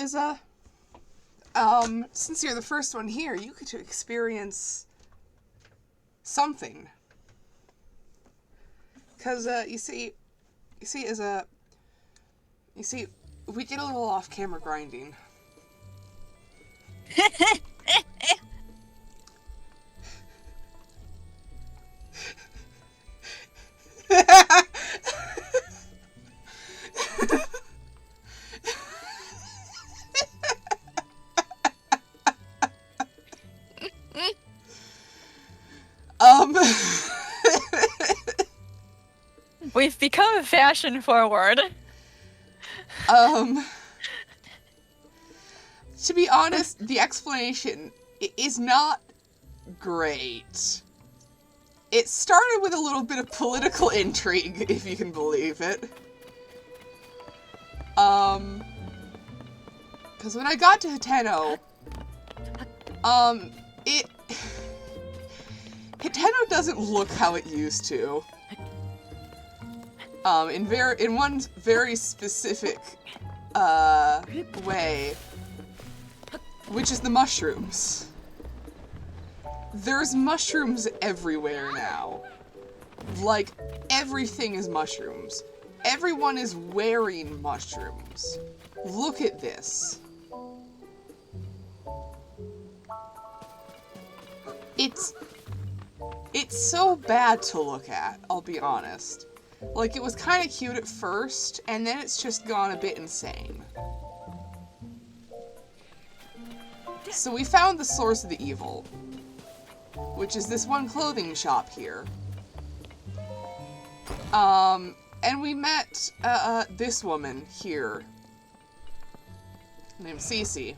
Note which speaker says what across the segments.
Speaker 1: is, since you're the first one here, you get to experience something. Because, you see, we did a little off-camera grinding.
Speaker 2: We've become fashion forward.
Speaker 1: To be honest, the explanation is not great. It started with a little bit of political intrigue, if you can believe it. Because when I got to Hiteno, Hiteno doesn't look how it used to. In one very specific, way, which is the mushrooms. There's mushrooms everywhere now. Like, everything is mushrooms. Everyone is wearing mushrooms. Look at this. It's so bad to look at, I'll be honest. Like, it was kind of cute at first, and then it's just gone a bit insane. So we found the source of the evil, which is this one clothing shop here. And we met, this woman here, named Cece.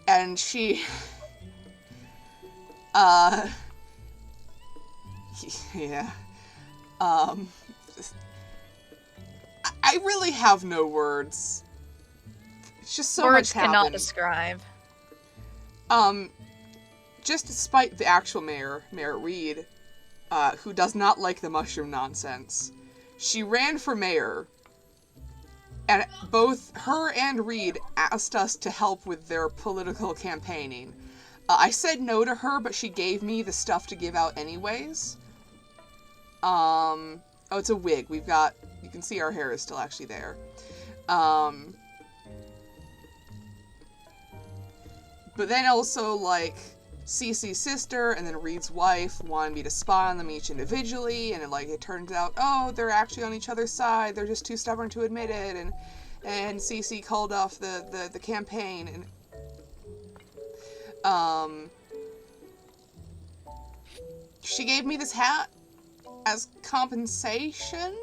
Speaker 1: And she, yeah, I really have no words. It's just so much happened.
Speaker 2: Words cannot describe.
Speaker 1: Just despite the actual mayor, Mayor Reed, who does not like the mushroom nonsense, she ran for mayor, and both her and Reed asked us to help with their political campaigning. I said no to her, but she gave me the stuff to give out anyways. Oh, it's a wig. You can see our hair is still actually there. But then also, like, Cece's sister and then Reed's wife wanted me to spy on them each individually, and it turns out, oh, they're actually on each other's side, they're just too stubborn to admit it, and Cece called off the campaign, and, she gave me this hat as compensation,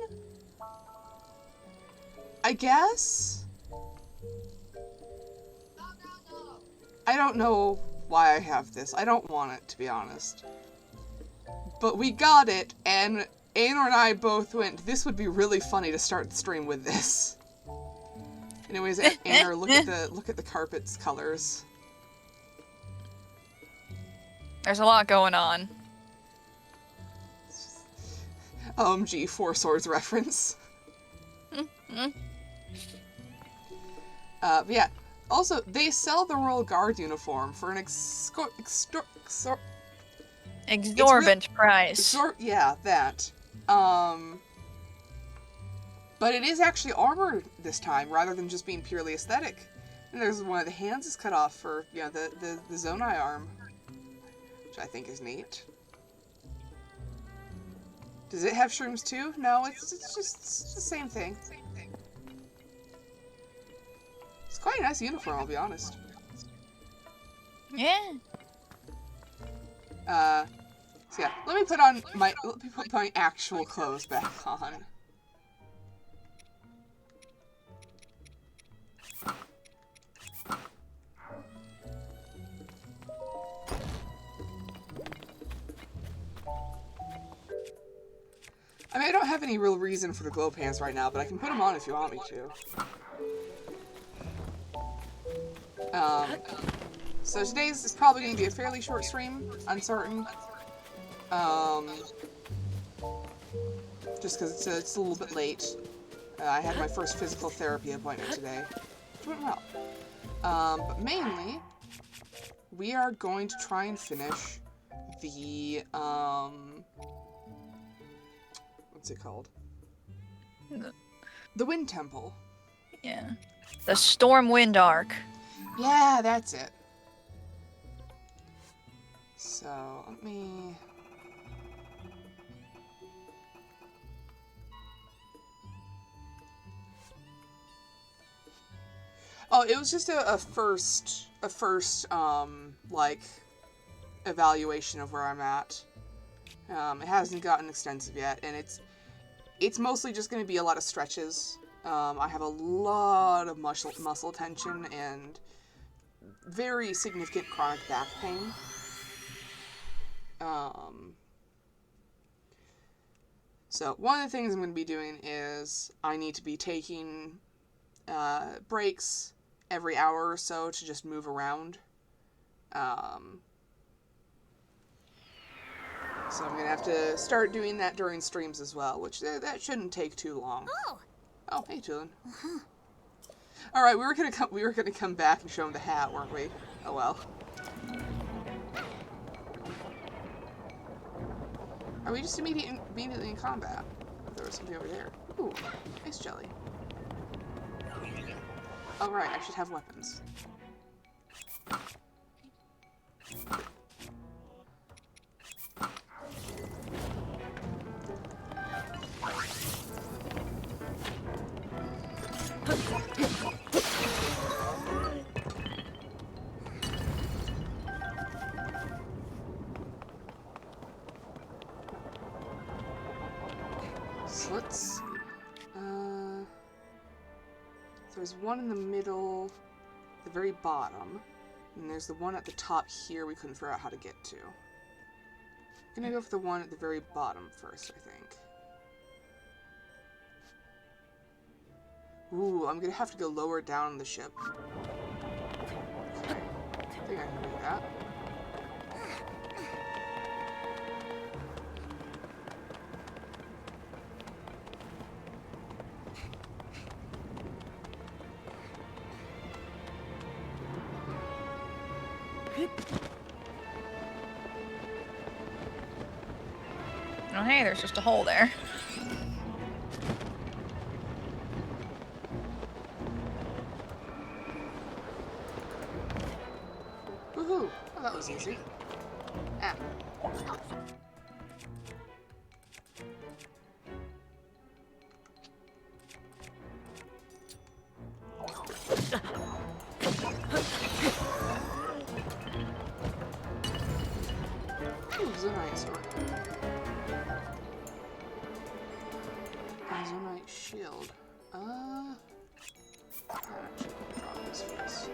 Speaker 1: I guess? I don't know why I have this. I don't want it, to be honest. But we got it, and Aenor and I both went, this would be really funny to start the stream with this. Anyways, Aenor, look at the carpet's colors.
Speaker 2: There's a lot going on.
Speaker 1: OMG, Four Swords reference. But yeah. Also, they sell the Royal Guard uniform for an
Speaker 2: exorbitant price.
Speaker 1: Yeah, that. But it is actually armored this time, rather than just being purely aesthetic. And there's one of the hands is cut off for, you know, the Zonai arm, which I think is neat. Does it have shrooms too? No, it's just the same thing. It's quite a nice uniform, I'll be honest.
Speaker 2: Yeah.
Speaker 1: So yeah, let me put my actual clothes back on. I mean, I don't have any real reason for the glow pants right now, but I can put them on if you want me to. So today's is probably going to be a fairly short stream, uncertain. Just because it's a little bit late. I had my first physical therapy appointment today. It went well. But mainly, we are going to try and finish the, what's it called? The Wind Temple.
Speaker 2: Yeah. The Stormwind Arc.
Speaker 1: Yeah, that's it. So, let me... Oh, it was just a first, like, evaluation of where I'm at. It hasn't gotten extensive yet, and it's mostly just going to be a lot of stretches. I have a lot of muscle tension and very significant chronic back pain. So one of the things I'm going to be doing is I need to be taking breaks every hour or so to just move around. So I'm going to have to start doing that during streams as well, which that shouldn't take too long. Oh, hey, Tulin. All right, we were gonna come back and show him the hat, weren't we? Oh well. Are we just immediately in combat? There was something over there. Ooh, ice jelly. Oh right, I should have weapons. So let's see. There's one in the middle, the very bottom, and there's the one at the top here we couldn't figure out how to get to. I'm gonna go for the one at the very bottom first, I think. Ooh, I'm gonna have to go lower down the ship. Okay, I think I can do that.
Speaker 2: Oh, hey, there's just a hole there.
Speaker 1: Woohoo! Oh, that was easy. Ah. Ooh, Zonite sword. Zonite shield. I actually drop this first.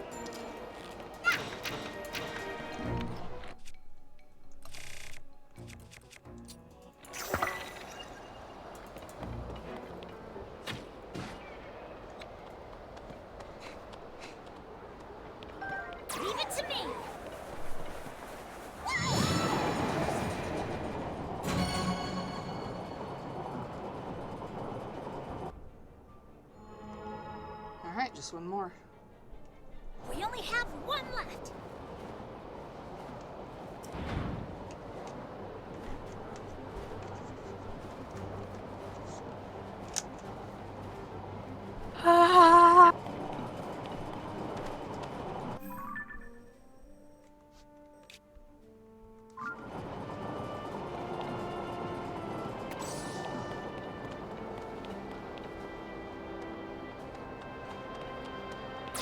Speaker 3: Leave it to me.
Speaker 1: Alright, just one more.
Speaker 3: We only have one left.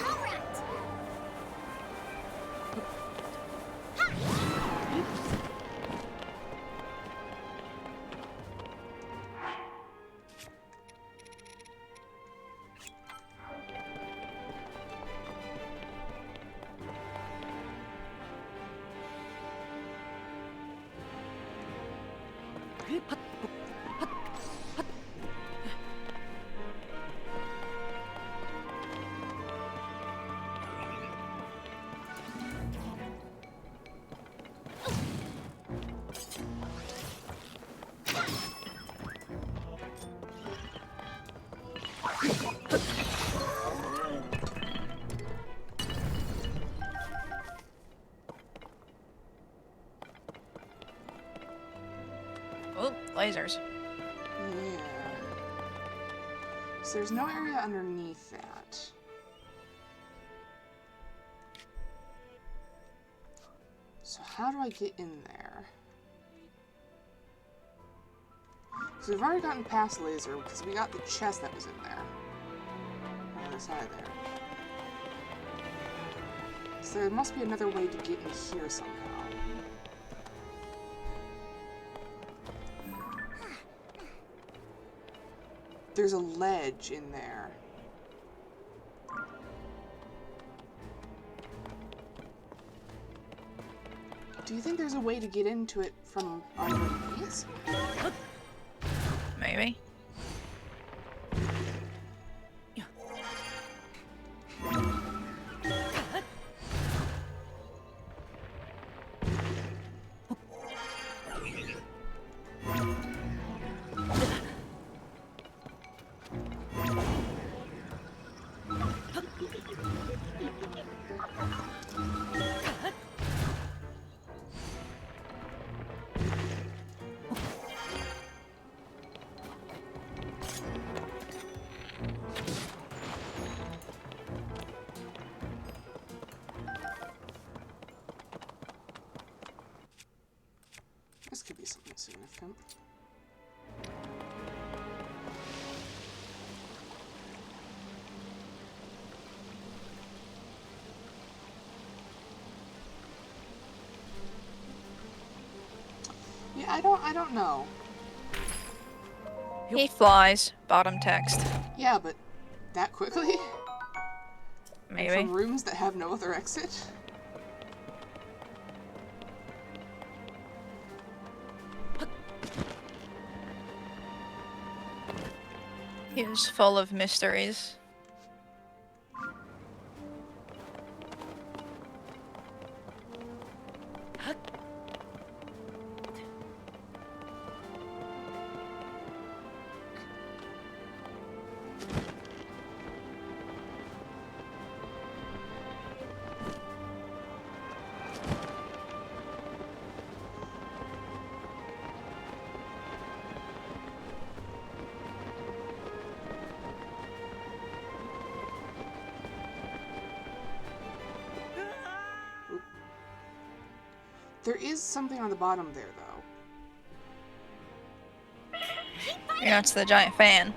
Speaker 3: All right.
Speaker 2: lasers.
Speaker 1: Yeah. So there's no area underneath that. So how do I get in there? So we've already gotten past laser because we got the chest that was in there. On the other side there. So there must be another way to get in here somehow. There's a ledge in there. Do you think there's a way to get into it from underneath?
Speaker 2: Maybe.
Speaker 1: This could be something significant. Yeah, I don't know.
Speaker 2: He flies. Bottom text.
Speaker 1: Yeah, but that quickly?
Speaker 2: Maybe.
Speaker 1: From rooms that have no other exit?
Speaker 2: He is full of mysteries.
Speaker 1: There is something on the bottom there, though.
Speaker 2: Yeah, it's the giant fan.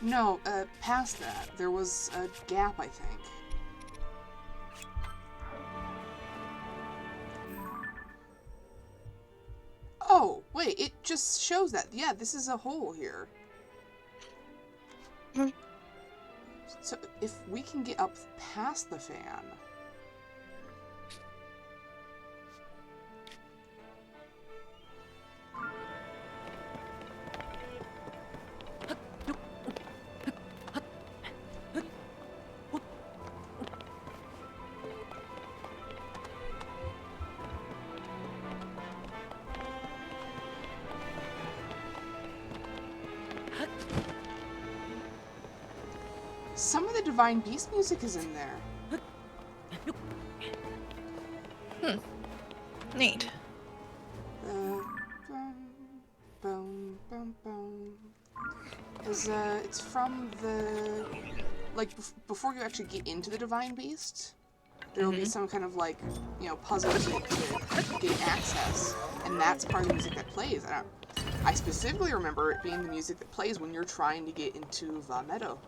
Speaker 1: No, past that, there was a gap, I think. Oh, wait, it just shows that. Yeah, this is a hole here. So, if we can get up past the fan... Some of the Divine Beast music is in there.
Speaker 2: Neat.
Speaker 1: It's from the... Like, before you actually get into the Divine Beast, there will be some kind of, like, you know, puzzle to gain access, and that's part of the music that plays. I specifically remember it being the music that plays when you're trying to get into Va Meadow.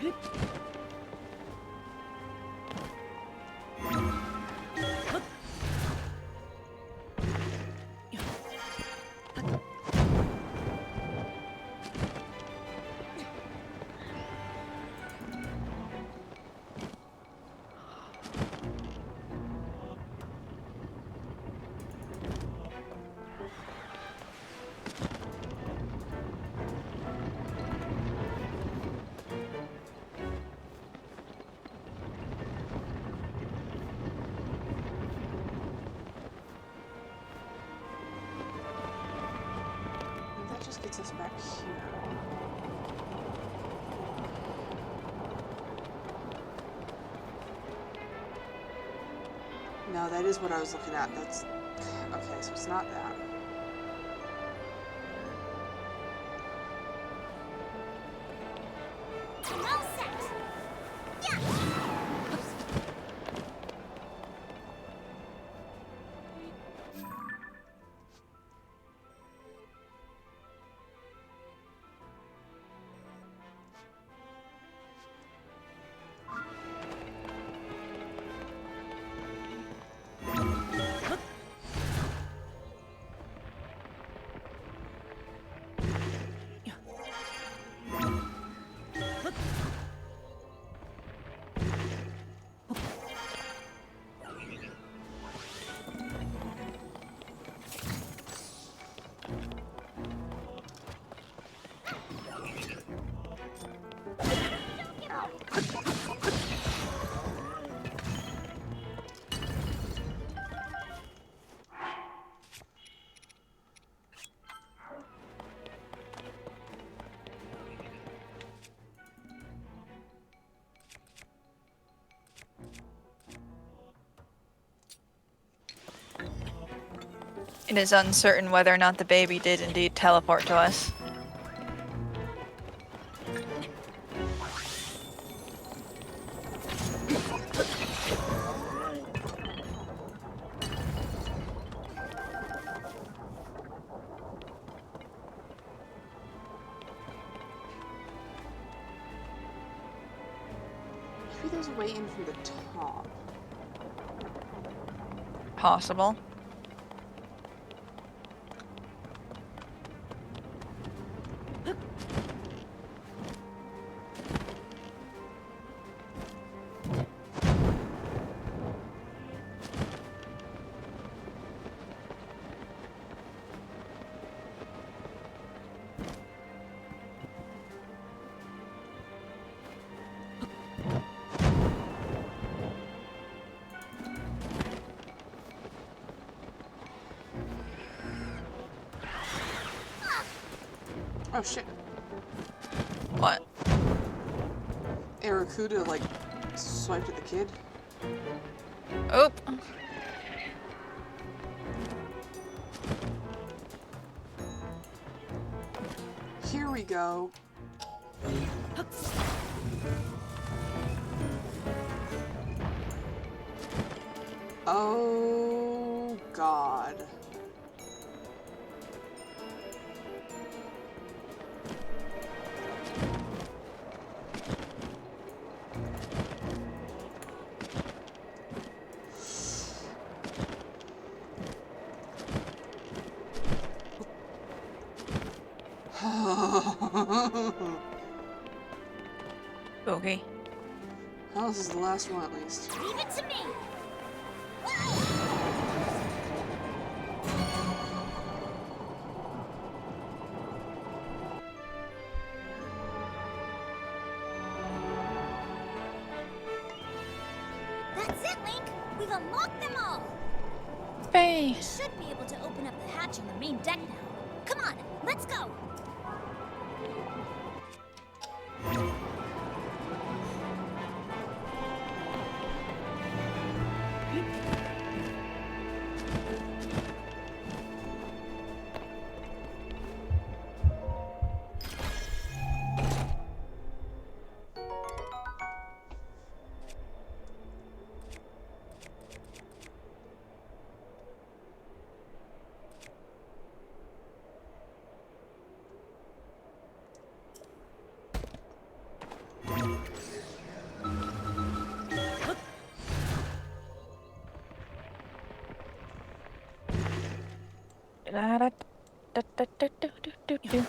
Speaker 1: That just gets us back here. No, that is what I was looking at. That's... Okay, so it's not that.
Speaker 3: I'm all set. Yeah.
Speaker 2: It is uncertain whether or not the baby did indeed teleport to us.
Speaker 1: Maybe there's a way in from the top.
Speaker 2: Possible.
Speaker 1: Oh shit.
Speaker 2: What?
Speaker 1: Arakuda, like, swiped at the kid.
Speaker 2: Oop.
Speaker 1: Here we go. Oh, God.
Speaker 2: Okay.
Speaker 1: Well, this is the last one, at least.
Speaker 3: Leave it to me. That's it, Link. We've unlocked them all.
Speaker 2: Hey.
Speaker 3: We should be able to open up the hatch on the main deck now. Come on, let's go.
Speaker 2: Da-da-da-da-da-da-do-do-do.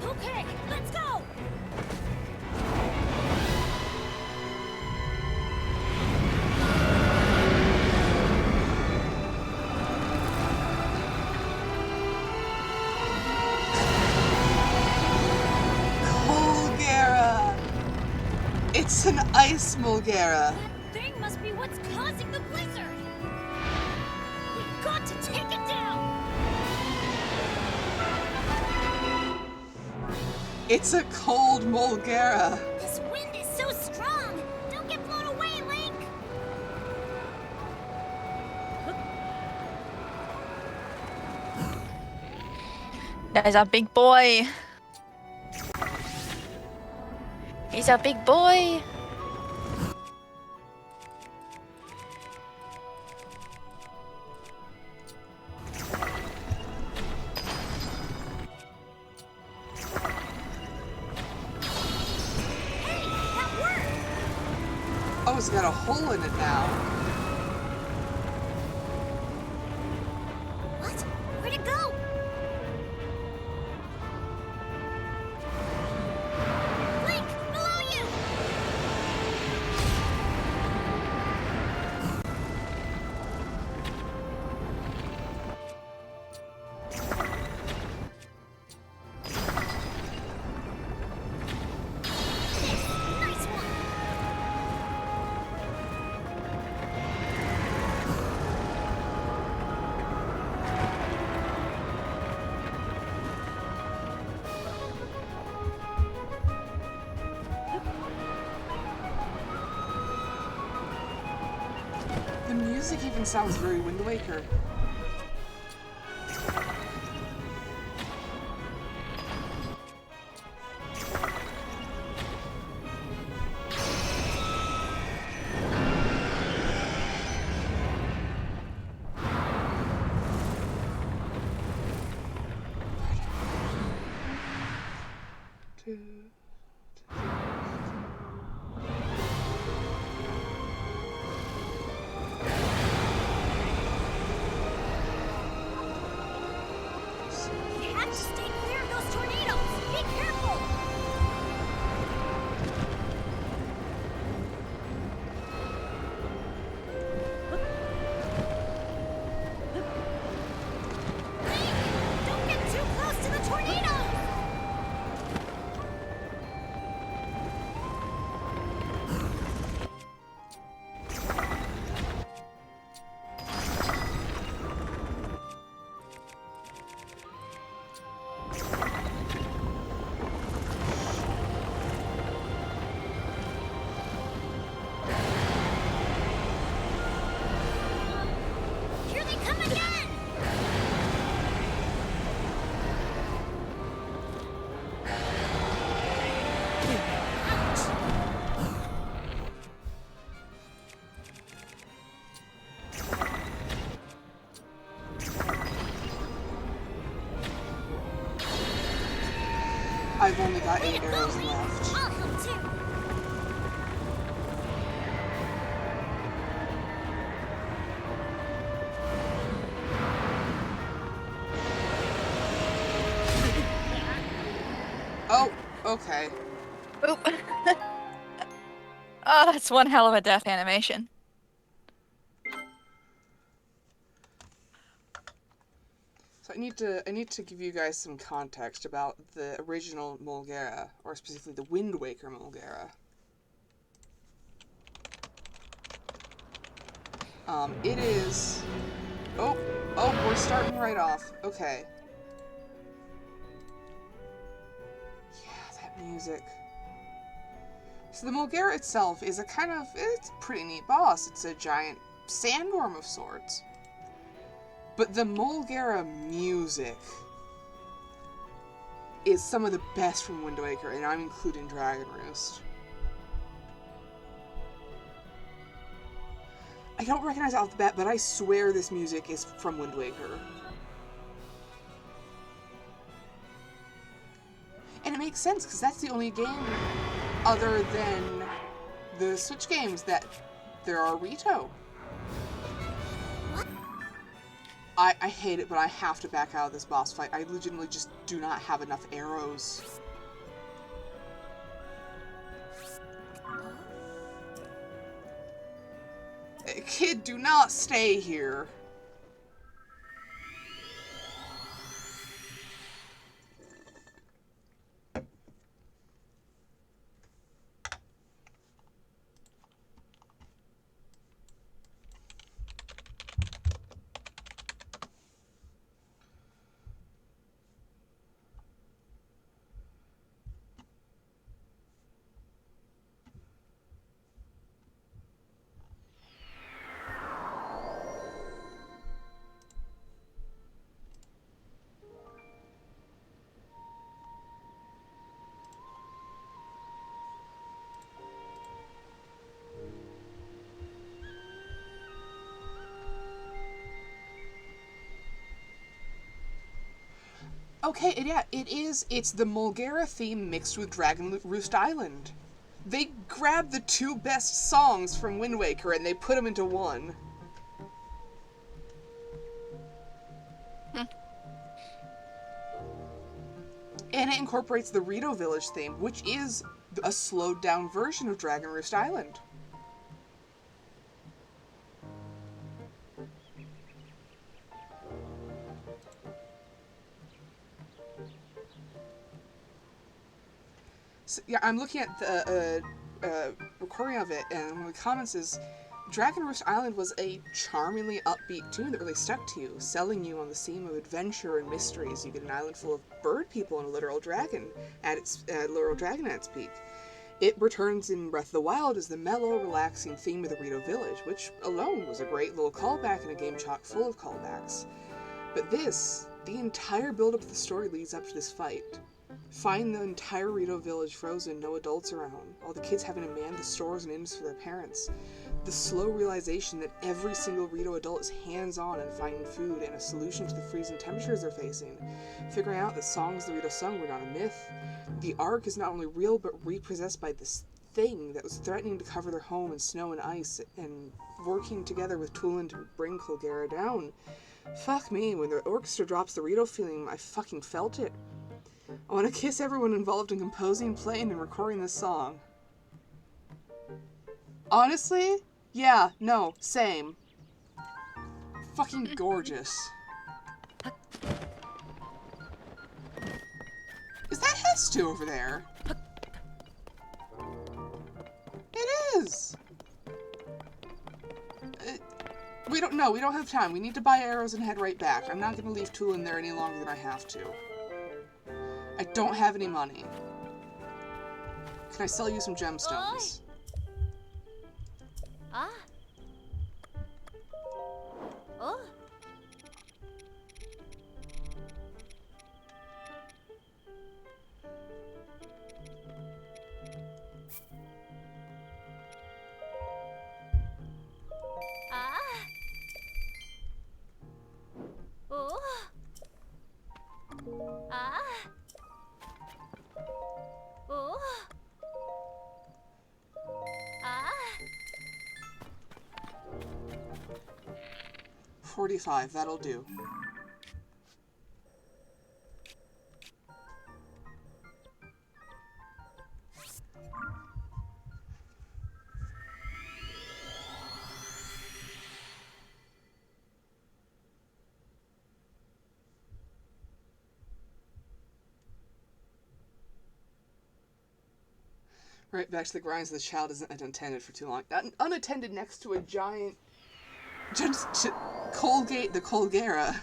Speaker 3: Okay, let's go!
Speaker 1: Mulgara! It's an ice Mulgara.
Speaker 3: That thing must be what's causing the blizzard! We've got to take it down!
Speaker 1: It's a cold Mulgara.
Speaker 3: This wind is so strong! Don't get blown away, Link!
Speaker 2: There's a big boy. He's a big boy.
Speaker 3: Hey, that worked!
Speaker 1: Oh, it's got a hole in it now.
Speaker 3: What? Where'd it go? Link, below you! Nice one!
Speaker 1: The music even sounds very Wind Waker.
Speaker 3: You have to stay clear of those tornadoes! Be careful! Link, don't get too close to the tornado! Here they come again! Ouch!
Speaker 1: I've only got
Speaker 3: Way
Speaker 1: 8
Speaker 3: to go,
Speaker 1: arrows
Speaker 3: Link!
Speaker 1: left.
Speaker 3: I'll help too!
Speaker 1: Oh, okay.
Speaker 2: Oop. Oh, that's one hell of a death animation.
Speaker 1: So I need to give you guys some context about the original Mulgera, or specifically the Wind Waker Mulgera. It is... Oh, we're starting right off. Okay. Yeah, that music. So the Mulgera itself is it's a pretty neat boss. It's a giant sandworm of sorts. But the Mulgera music is some of the best from Wind Waker, and I'm including Dragon Roost. I don't recognize it off the bat, but I swear this music is from Wind Waker. And it makes sense, because that's the only game other than the Switch games that there are Rito. I hate it, but I have to back out of this boss fight. I legitimately just do not have enough arrows. Kid, do not stay here. Okay, it's the Mulgera theme mixed with Dragon Roost Island. They grabbed the two best songs from Wind Waker and they put them into one. And it incorporates the Rito Village theme, which is a slowed down version of Dragon Roost Island. So, yeah, I'm looking at the recording of it, and one of the comments is, Dragon Roost Island was a charmingly upbeat tune that really stuck to you, selling you on the theme of adventure and mysteries. You get an island full of bird people and a literal dragon at its peak. It returns in Breath of the Wild as the mellow, relaxing theme of the Rito Village, which alone was a great little callback in a game chock full of callbacks. But this, the entire build-up of the story leads up to this fight. Find the entire Rito Village frozen, no adults around, all the kids having to man the stores and inns for their parents. The slow realization that every single Rito adult is hands-on in finding food and a solution to the freezing temperatures they're facing. Figuring out that songs the Rito sung were not a myth. The Ark is not only real, but repossessed by this thing that was threatening to cover their home in snow and ice, and working together with Tulin to bring Colgera down. Fuck me, when the orchestra drops the Rito feeling, I fucking felt it. I want to kiss everyone involved in composing, playing, and recording this song. Honestly? Yeah, no, same. Fucking gorgeous. Is that Hestu over there? It is! We don't have time. We need to buy arrows and head right back. I'm not gonna leave Tulin there any longer than I have to. I don't have any money. Can I sell you some gemstones?
Speaker 3: Ah. Oh. Ah. Oh. Ah. Oh. Ah.
Speaker 1: 45, that'll do. Right back to the grinds. The child isn't unattended for too long. Unattended next to a giant... Colgate the Colgera.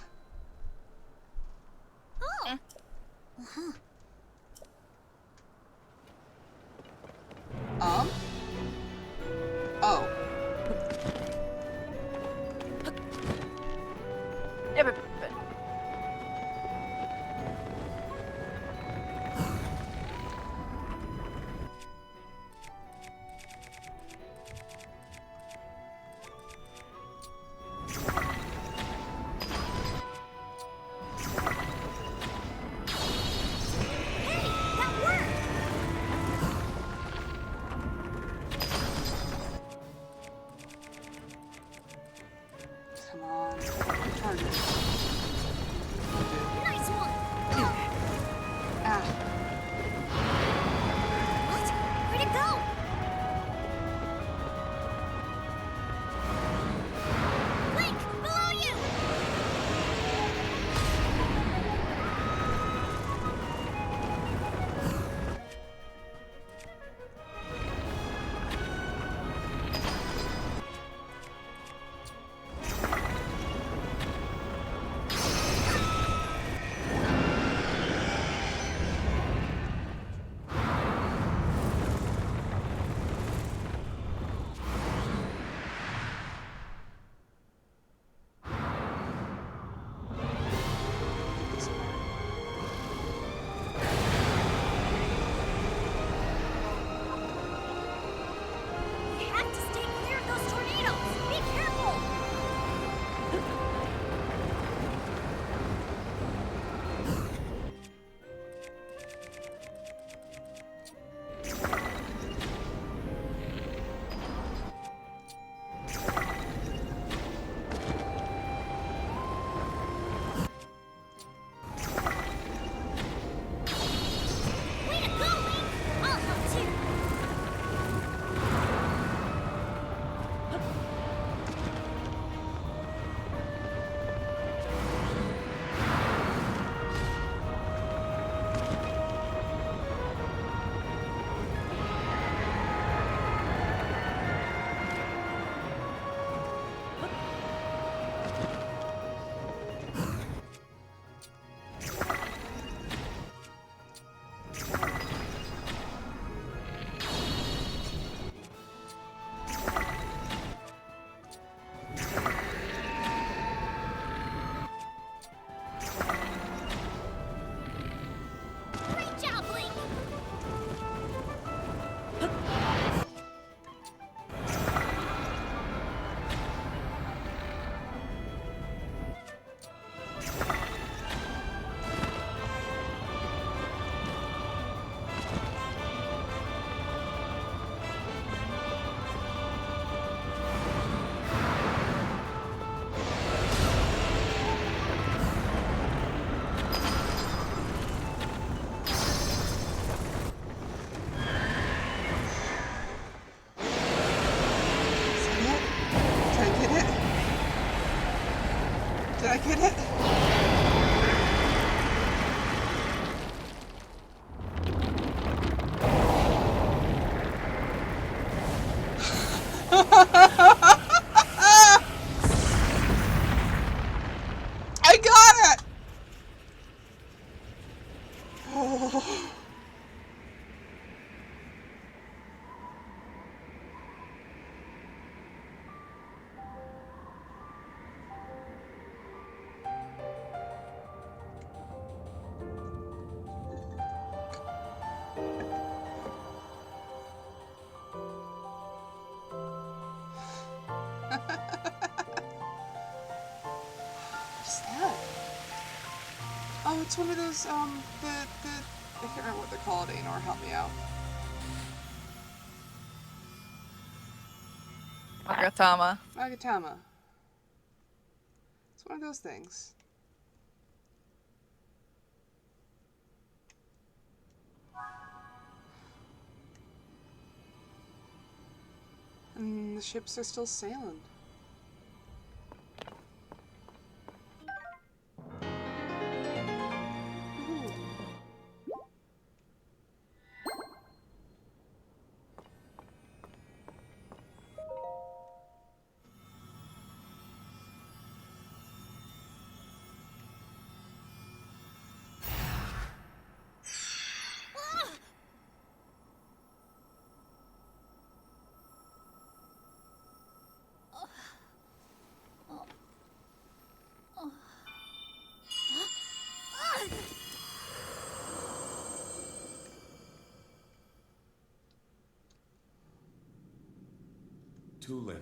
Speaker 3: Oh.
Speaker 1: Oh.
Speaker 2: Yeah, but
Speaker 3: Hey, that worked.
Speaker 1: Come on. Target.
Speaker 3: Nice one.
Speaker 1: Ah.
Speaker 3: What? Where'd it go? Link, below you. We have to stay clear of those tornadoes. Be careful. Way to go, Link. I'll help too. Great job, Link.
Speaker 1: Did I get it? I got it! Oh. What's that? Oh, it's one of those, I can't remember what they're called, Aenor, help me out.
Speaker 2: Agatama.
Speaker 1: Magatama. It's one of those things. And the ships are still sailing. Ooh.
Speaker 4: Tulin,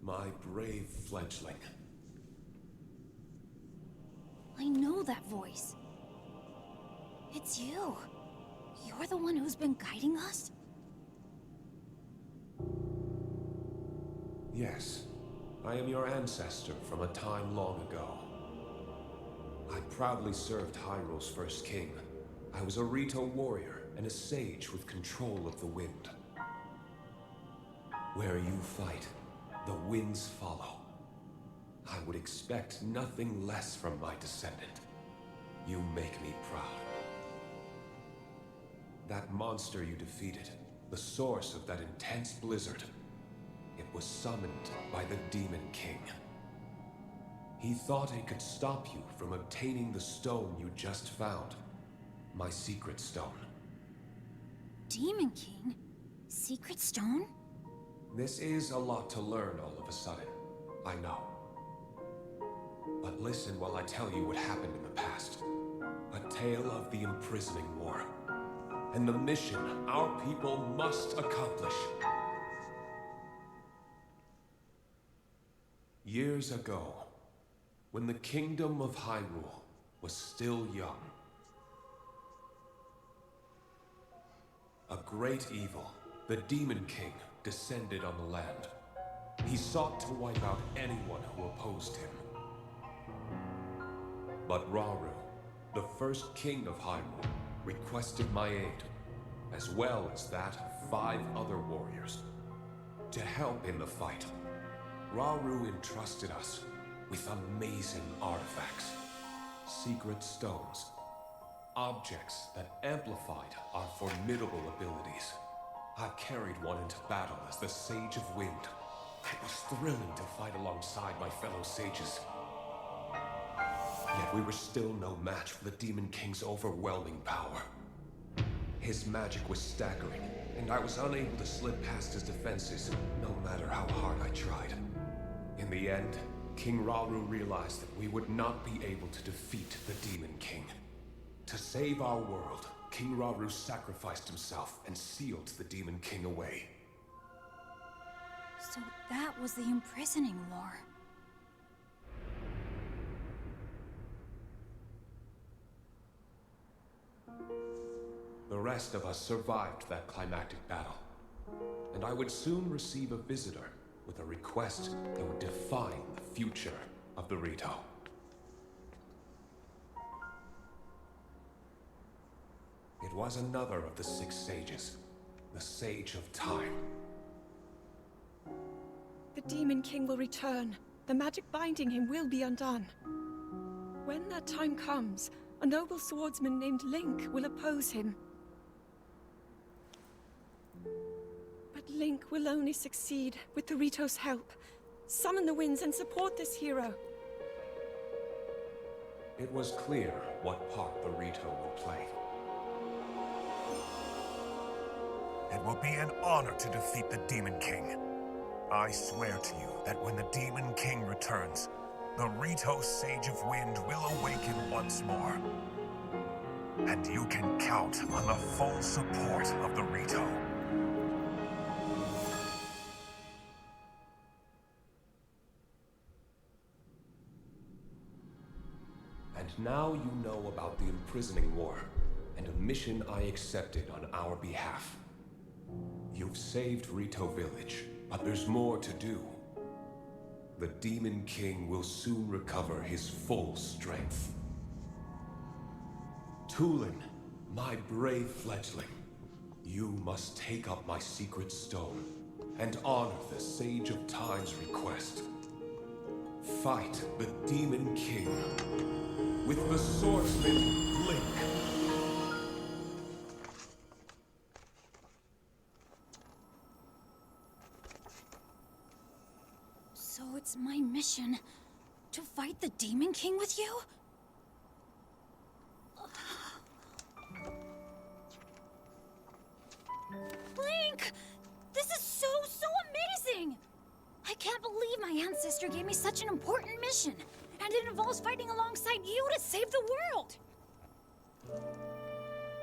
Speaker 4: my brave fledgling.
Speaker 3: I know that voice. It's you. You're the one who's been guiding us?
Speaker 4: Yes, I am your ancestor from a time long ago. I proudly served Hyrule's first king. I was a Rito warrior and a sage with control of the wind. Where you fight, the winds follow. I would expect nothing less from my descendant. You make me proud. That monster you defeated, the source of that intense blizzard, it was summoned by the Demon King. He thought it could stop you from obtaining the stone you just found. My secret stone.
Speaker 3: Demon King? Secret stone?
Speaker 4: This is a lot to learn all of a sudden, I know. But listen while I tell you what happened in the past. A tale of the imprisoning war. And the mission our people must accomplish. Years ago, when the kingdom of Hyrule was still young, a great evil, the Demon King, descended on the land. He sought to wipe out anyone who opposed him. But Rauru, the first king of Hyrule, requested my aid, as well as that of 5 other warriors, to help in the fight. Rauru entrusted us with amazing artifacts, secret stones, objects that amplified our formidable abilities. I carried one into battle as the Sage of Wind. It was thrilling to fight alongside my fellow sages. Yet we were still no match for the Demon King's overwhelming power. His magic was staggering, and I was unable to slip past his defenses, no matter how hard I tried. In the end, King Rauru realized that we would not be able to defeat the Demon King. To save our world, King Rauru sacrificed himself and sealed the Demon King away.
Speaker 3: So that was the imprisoning war.
Speaker 4: The rest of us survived that climactic battle, and I would soon receive a visitor with a request that would define the future of the Rito. It was another of the 6 sages, the Sage of Time.
Speaker 5: The Demon King will return. The magic binding him will be undone. When that time comes, a noble swordsman named Link will oppose him. But Link will only succeed with the Rito's help. Summon the winds and support this hero.
Speaker 4: It was clear what part the Rito would play.
Speaker 6: It will be an honor to defeat the Demon King. I swear to you that when the Demon King returns, the Rito Sage of Wind will awaken once more. And you can count on the full support of the Rito.
Speaker 4: And now you know about the imprisoning war, and a mission I accepted on our behalf. You've saved Rito Village, but there's more to do. The Demon King will soon recover his full strength. Tulin, my brave fledgling, you must take up my secret stone and honor the Sage of Time's request. Fight the Demon King with the swordsman Link.
Speaker 3: So it's my mission to fight the Demon King with you? Link! This is so amazing! I can't believe my ancestor gave me such an important mission. And it involves fighting alongside you to save the world!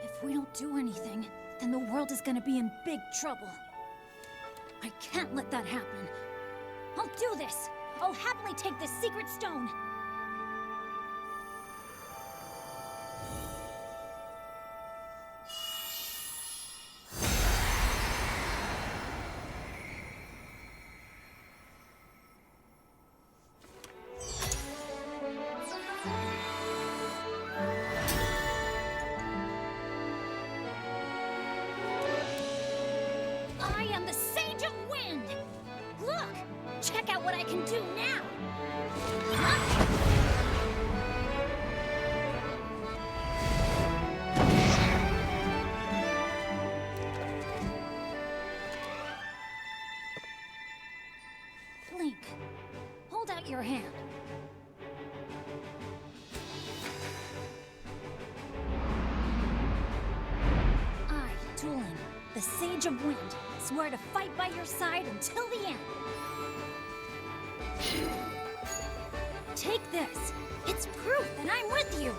Speaker 3: If we don't do anything, then the world is gonna be in big trouble. I can't let that happen. I'll do this. I'll happily take this secret stone. I am the Sage of Wind! Look! Check out what I can do now! Link, hold out your hand. I, Tulin, the Sage of Wind, swear to fight by your side until the end. Take this. It's proof that I'm with you.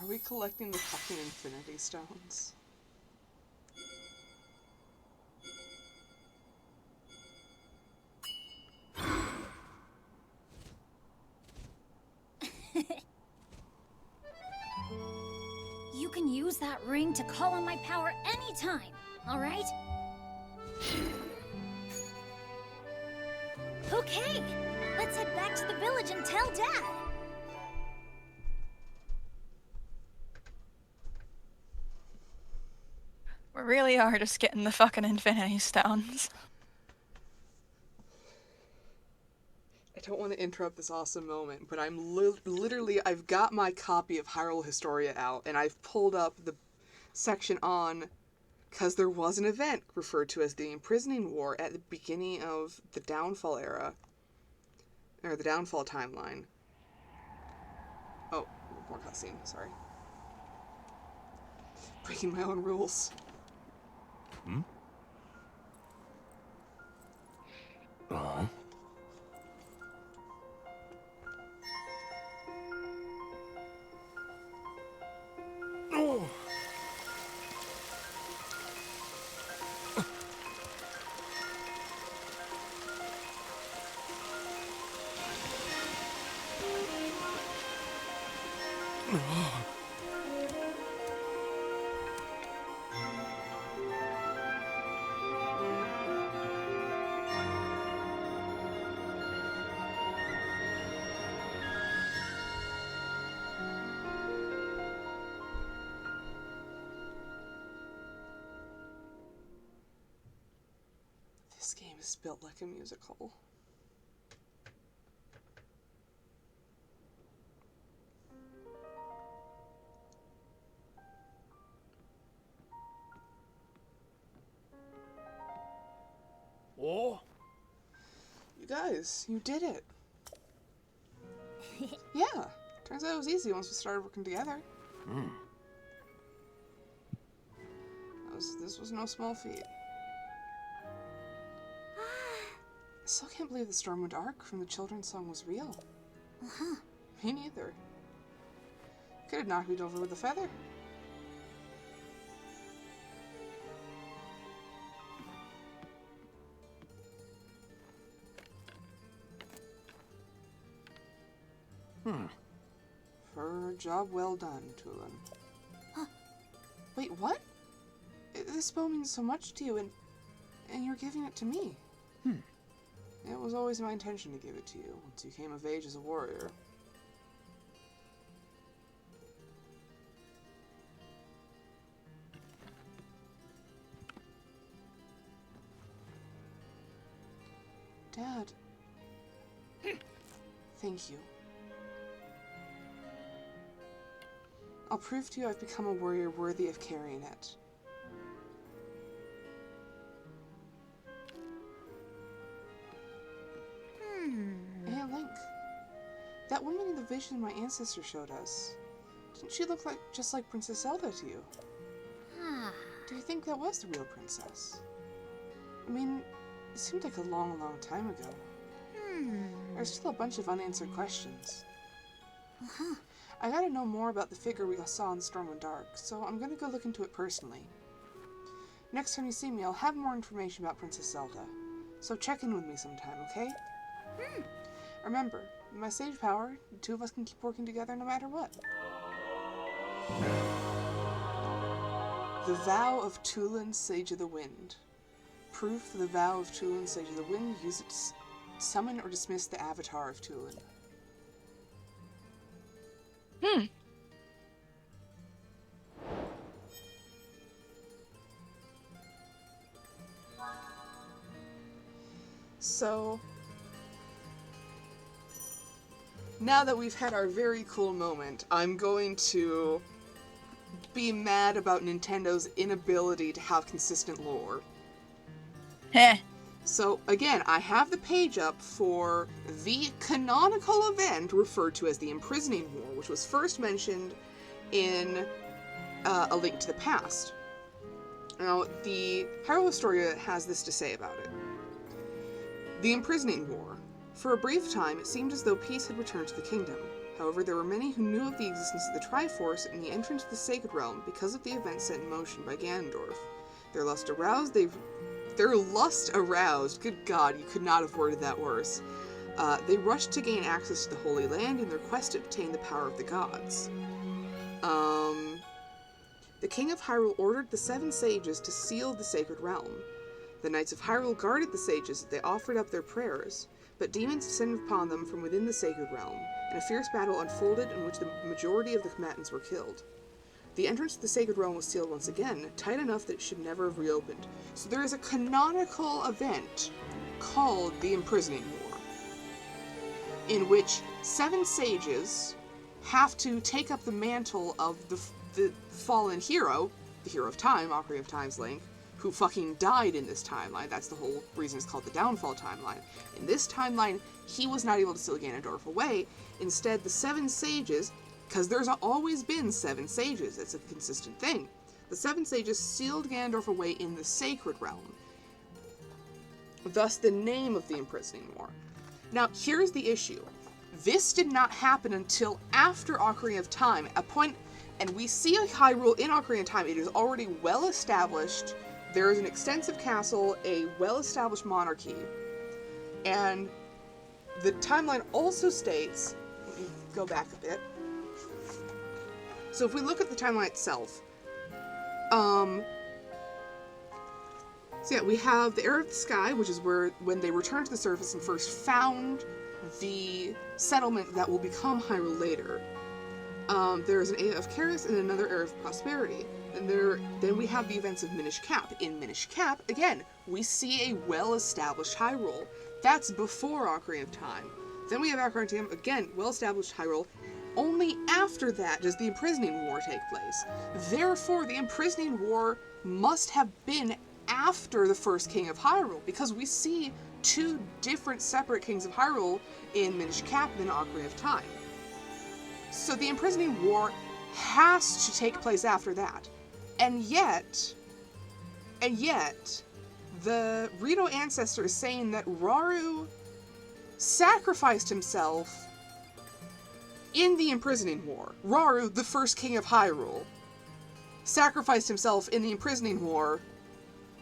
Speaker 1: Are we collecting the fucking Infinity Stones?
Speaker 3: You can use that ring to call on my power anytime, all right? Okay, let's head back to the village and tell Dad.
Speaker 2: We really are just getting the fucking Infinity Stones.
Speaker 1: I don't want to interrupt this awesome moment, but I'm literally, I've got my copy of Hyrule Historia out, and I've pulled up the section on, because there was an event referred to as the Imprisoning War at the beginning of the Downfall era, or the Downfall timeline. Oh, more cutscene, sorry. Breaking my own rules.
Speaker 6: Hmm? Uh-huh. Oh!
Speaker 1: This game is built like a musical.
Speaker 6: Oh?
Speaker 1: You guys, you did it. Yeah, turns out it was easy once we started working together.
Speaker 6: Hmm.
Speaker 1: This was no small feat. I still can't believe the Stormwind arc from the children's song was real.
Speaker 3: Uh-huh.
Speaker 1: Me neither. Could have knocked me over with a feather. For a job well done, Tulin.
Speaker 3: Huh.
Speaker 1: Wait, what? This bow means so much to you, and you're giving it to me. It was always my intention to give it to you once you came of age as a warrior. Dad. Thank you. I'll prove to you I've become a warrior worthy of carrying it. Hey, Link. That woman in the vision my ancestor showed us, didn't she look like just like Princess Zelda to you? Do you think that was the real princess? I mean, it seemed like a long, long time ago. There's still a bunch of unanswered questions. I gotta know more about the figure we saw in Storm and Dark, so I'm gonna go look into it personally. Next time you see me, I'll have more information about Princess Zelda. So check in with me sometime, okay? Remember, with my sage power, the two of us can keep working together no matter what. The Vow of Tulin, Sage of the Wind. Proof the Vow of Tulin, Sage of the Wind. Use it to summon or dismiss the avatar of Tulin. So, now that we've had our very cool moment, I'm going to be mad about Nintendo's inability to have consistent lore.
Speaker 2: Heh.
Speaker 1: So, again, I have the page up for the canonical event referred to as the Imprisoning War, which was first mentioned in A Link to the Past. Now, the Hyrule Historia has this to say about it. The Imprisoning War. For a brief time, it seemed as though peace had returned to the kingdom. However, there were many who knew of the existence of the Triforce and the entrance to the Sacred Realm because of the events set in motion by Ganondorf. Their lust aroused, good God, you could not have worded that worse. They rushed to gain access to the Holy Land in their quest to obtain the power of the gods. The King of Hyrule ordered the 7 sages to seal the Sacred Realm. The Knights of Hyrule guarded the sages as they offered up their prayers, but demons descended upon them from within the Sacred Realm, and a fierce battle unfolded in which the majority of the combatants were killed. The entrance to the Sacred Realm was sealed once again, tight enough that it should never have reopened. So there is a canonical event called the Imprisoning War, in which 7 sages have to take up the mantle of the fallen hero, the hero of time, Ocarina of Time's Link, who fucking died in this timeline. That's the whole reason it's called the Downfall timeline. In this timeline, he was not able to seal Ganondorf away. Instead, the 7 sages, because there's always been 7 sages, it's a consistent thing. The 7 sages sealed Ganondorf away in the Sacred Realm. Thus the name of the Imprisoning War. Now, here's the issue. This did not happen until after Ocarina of Time, a point, and we see Hyrule in Ocarina of Time, it is already well established. There is an extensive castle, a well-established monarchy, and the timeline also states, let me go back a bit. So if we look at the timeline itself, so yeah, we have the Era of the Sky, which is where, when they returned to the surface and first found the settlement that will become Hyrule later. There is an Era of Chaos and another Era of Prosperity. And then we have the events of Minish Cap. In Minish Cap, again, we see a well-established Hyrule. That's before Ocarina of Time. Then we have Ocarina of Time, again, well-established Hyrule. Only after that does the Imprisoning War take place. Therefore, the Imprisoning War must have been after the first King of Hyrule, because we see 2 different separate Kings of Hyrule in Minish Cap and Ocarina of Time. So the Imprisoning War has to take place after that. And yet, the Rito ancestor is saying that Rauru sacrificed himself in the Imprisoning War. Rauru, the first King of Hyrule, sacrificed himself in the Imprisoning War,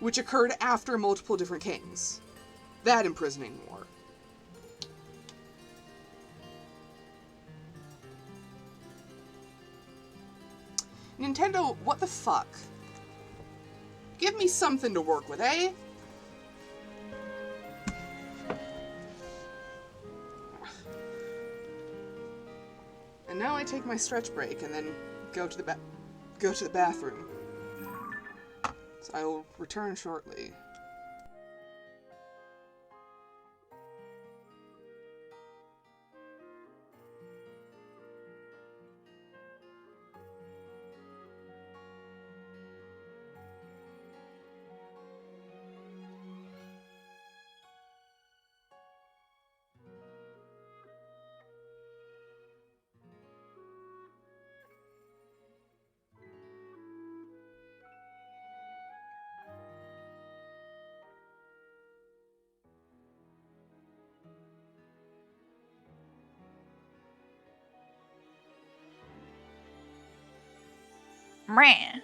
Speaker 1: which occurred after multiple different kings. That Imprisoning War. Nintendo, what the fuck? Give me something to work with, eh? And now I take my stretch break and then go to the bathroom. So I will return shortly.
Speaker 2: Meh.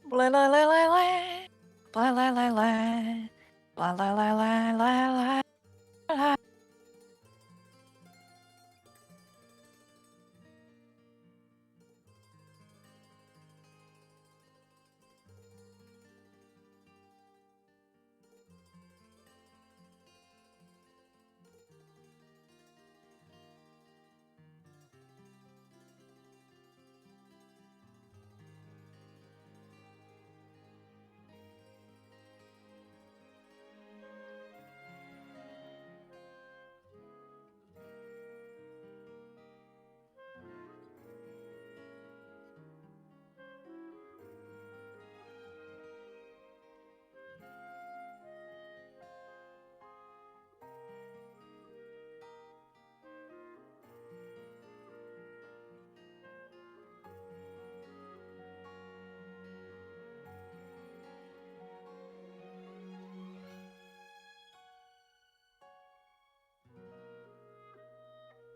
Speaker 2: Blah la la la la. Blah la la la. Blah la la la la la.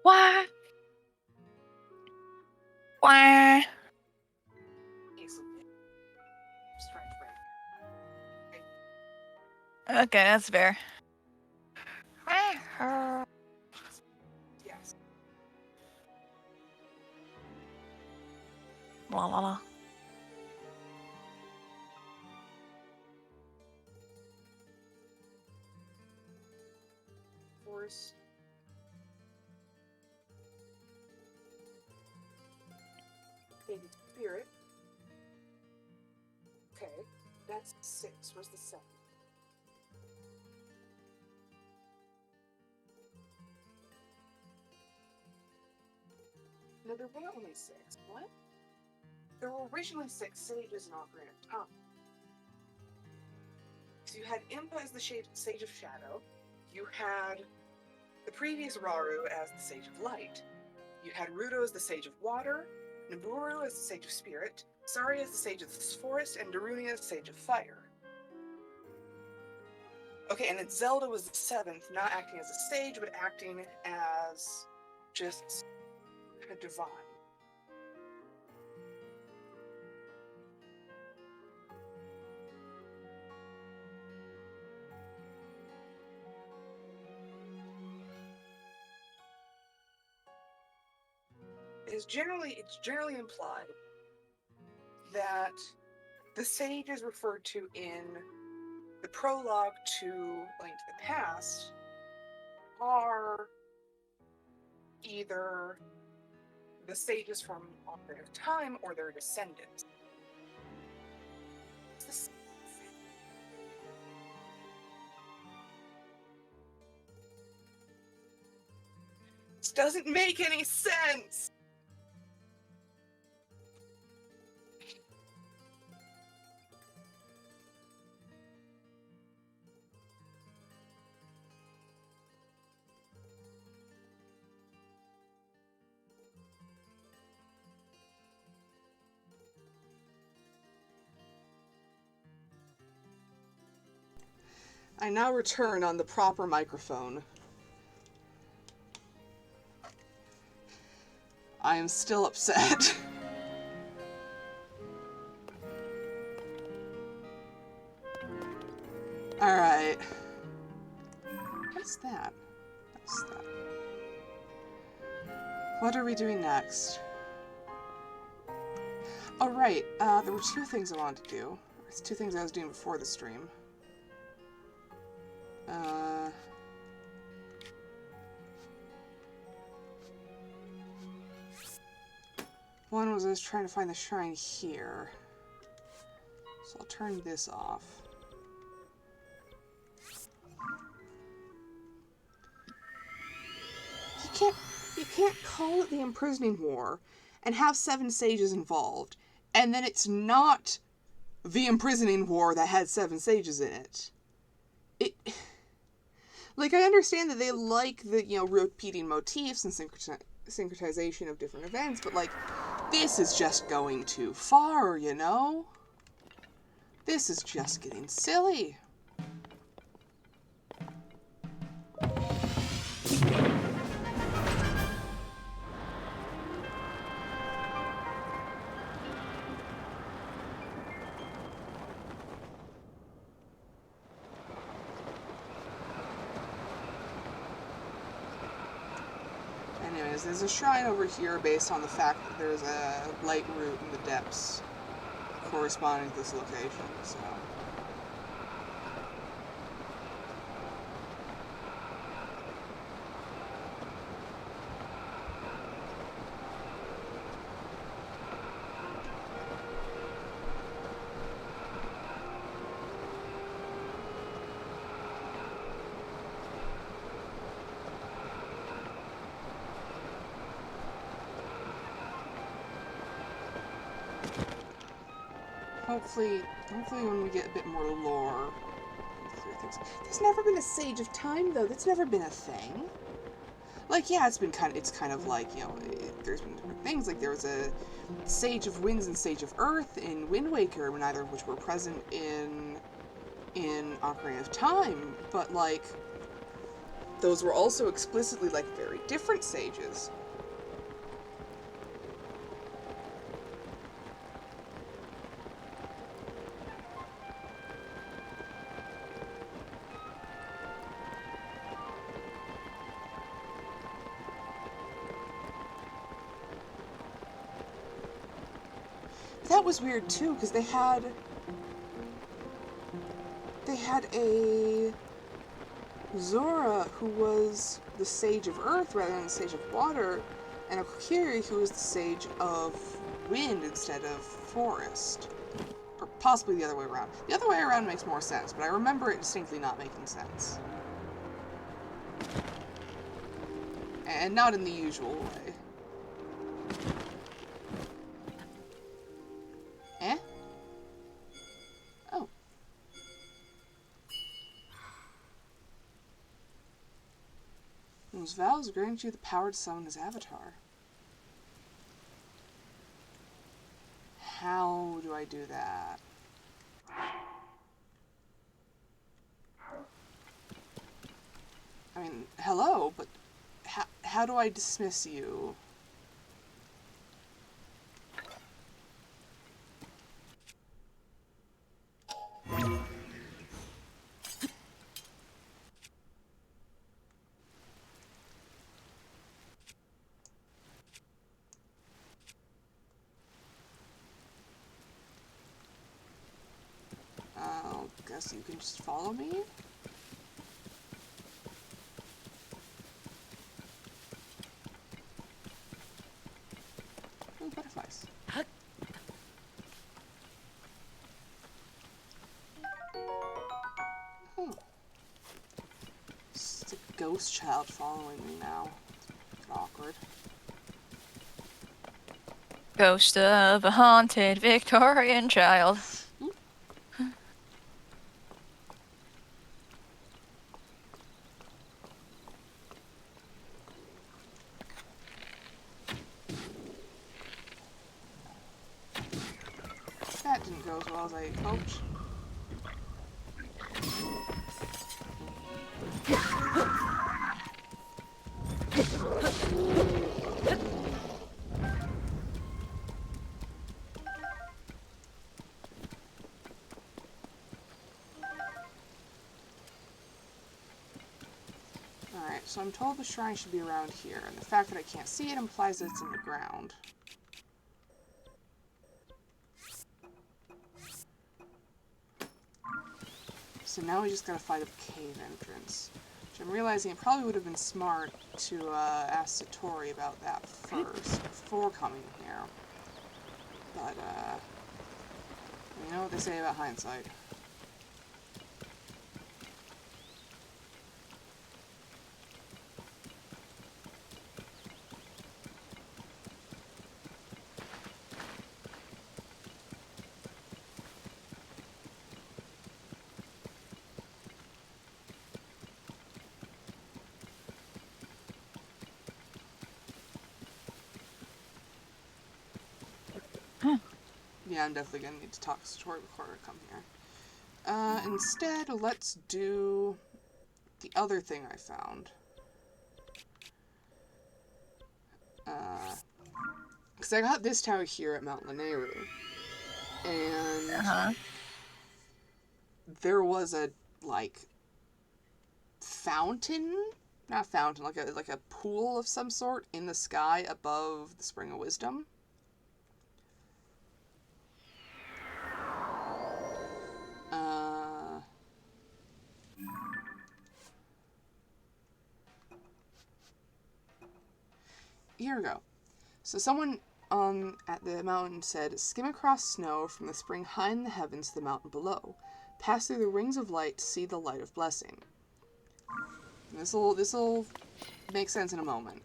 Speaker 2: Why? Why? Okay, that's fair.
Speaker 1: Yes.
Speaker 2: La la la.
Speaker 1: Force. Baby spirit. Okay, that's 6. Where's the 7? No, there were only 6. What? There were originally 6 sages in Ocarina of Time. So you had Impa as the Sage of Shadow. You had the previous Rauru as the Sage of Light. You had Ruto as the Sage of Water, Naburu as the Sage of Spirit, Sari as the Sage of the Forest, and Darunia as the Sage of Fire. Okay, and then Zelda was the 7th, not acting as a sage, but acting as just a divine. It's generally implied that the sages referred to in the prologue to Link to the Past are either the sages from Ocarina of Time or their descendants. This doesn't make any sense! I now return on the proper microphone. I am still upset. Alright. What's that? What's that? What are we doing next? Oh, right. There were 2 things I wanted to do. It's 2 things I was doing before the stream. One was I was trying to find the shrine here. So I'll turn this off. You can't call it the Imprisoning War and have 7 sages involved, and then it's not the Imprisoning War that had 7 sages in it. Like, I understand that they like the, repeating motifs and syncretization of different events, but, like, this is just going too far, you know? This is just getting silly. Anyways, there's a shrine over here based on the fact that there's a light root in the depths corresponding to this location, so... Hopefully when we get a bit more lore. There's never been a Sage of Time, though. That's never been a thing. Like, yeah, it's kind of like, you know, there's been different things. Like, there was a Sage of Winds and Sage of Earth in Wind Waker, neither of which were present in Ocarina of Time. But, like, those were also explicitly, like, very different sages. That was weird too, because they had a Zora who was the Sage of Earth rather than the Sage of Water, and a Kokiri who was the Sage of Wind instead of Forest. Or possibly the other way around. The other way around makes more sense, but I remember it distinctly not making sense. And not in the usual way. Eh? Oh. Those vows grant you the power to summon his avatar. How do I do that? I mean, hello, but how do I dismiss you? I'll guess you can just follow me? Oh, butterflies. Oh. It's a ghost child following me now. It's awkward.
Speaker 2: Ghost of a haunted Victorian child.
Speaker 1: That didn't go as well as I hoped. Alright, so I'm told the shrine should be around here, and the fact that I can't see it implies that it's in the ground. So now we just gotta find a cave entrance. Which I'm realizing it probably would have been smart to ask Satori about that first, before coming here. But, you know what they say about hindsight. Yeah, I'm definitely gonna need to talk to Satori before I come here. Instead, let's do the other thing I found. Because I got this tower here at Mount Lanayru. And there was a, like, fountain not fountain, like a pool of some sort in the sky above the Spring of Wisdom. Here we go. So someone at the mountain said, "Skim across snow from the spring high in the heavens to the mountain below. Pass through the rings of light to see the light of blessing." This'll make sense in a moment.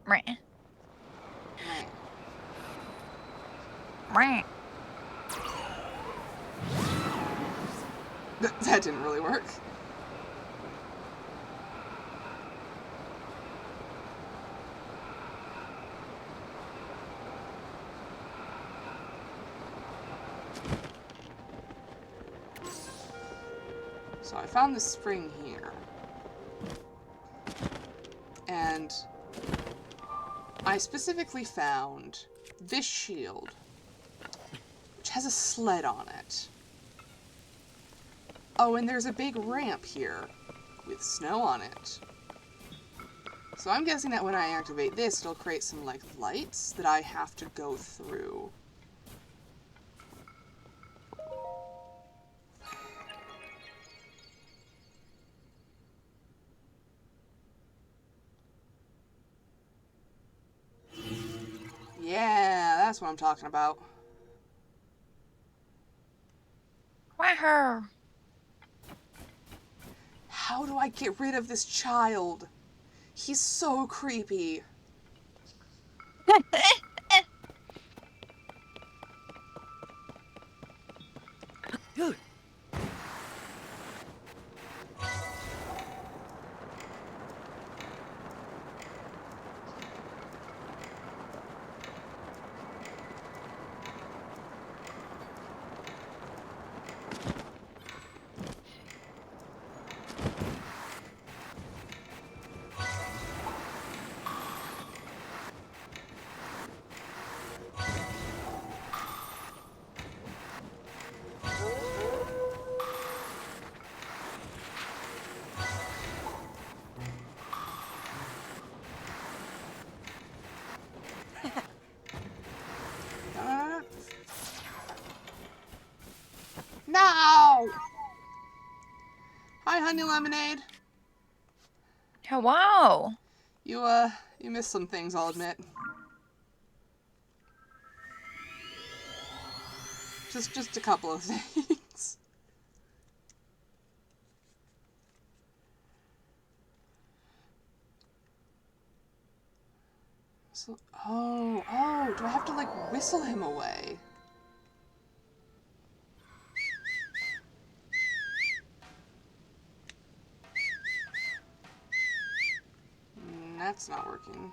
Speaker 2: Meh.
Speaker 1: Right.
Speaker 2: Meh.
Speaker 1: That didn't really work. So I found this spring here. And I specifically found this shield, which has a sled on it. Oh, and there's a big ramp here with snow on it. So I'm guessing that when I activate this, it'll create some, like, lights that I have to go through. Yeah, that's what I'm talking about.
Speaker 2: Wow.
Speaker 1: How do I get rid of this child? He's so creepy. No! Hi, Honey Lemonade.
Speaker 2: Wow.
Speaker 1: You missed some things, I'll admit. Just a couple of things. So, oh, do I have to, like, whistle him away? That's not working.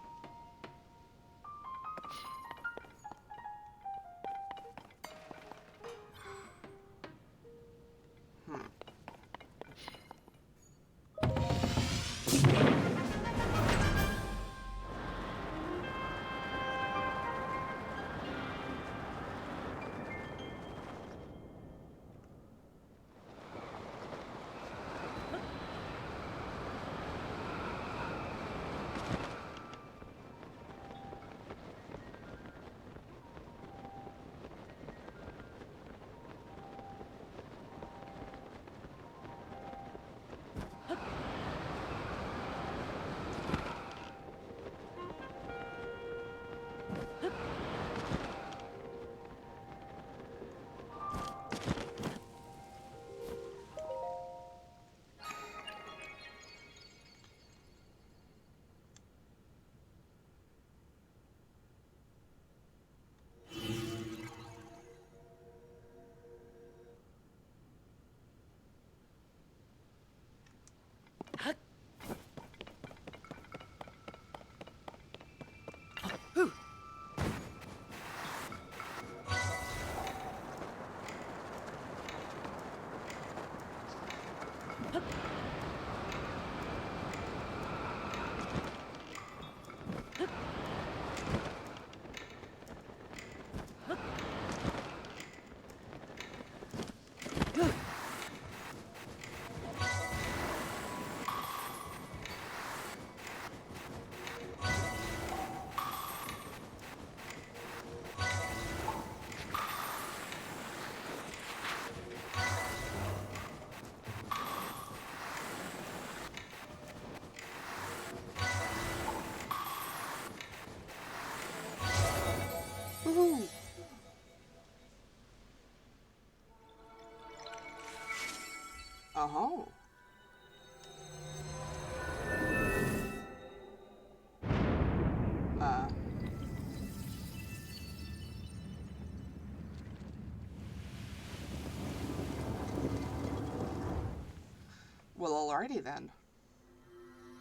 Speaker 1: Alrighty then.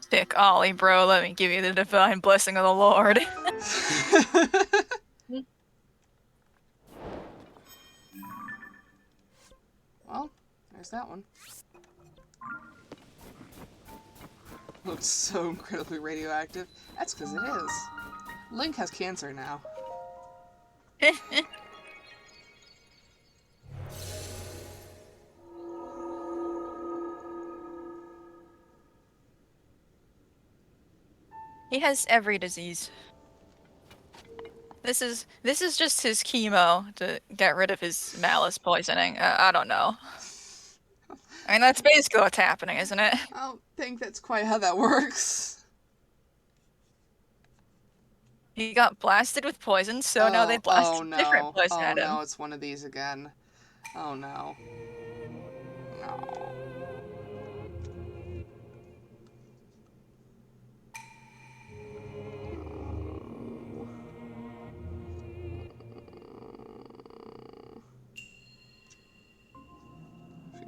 Speaker 2: Sick Ollie, bro. Let me give you the divine blessing of the Lord.
Speaker 1: Well, there's that one. Looks so incredibly radioactive. That's because it is. Link has cancer now.
Speaker 2: He has every disease. This is just his chemo to get rid of his malice poisoning. I don't know. I mean, that's basically what's happening, isn't it?
Speaker 1: I don't think that's quite how that works.
Speaker 2: He got blasted with poison, so now they blasted different poison at him.
Speaker 1: Oh no, it's one of these again. Oh no. No.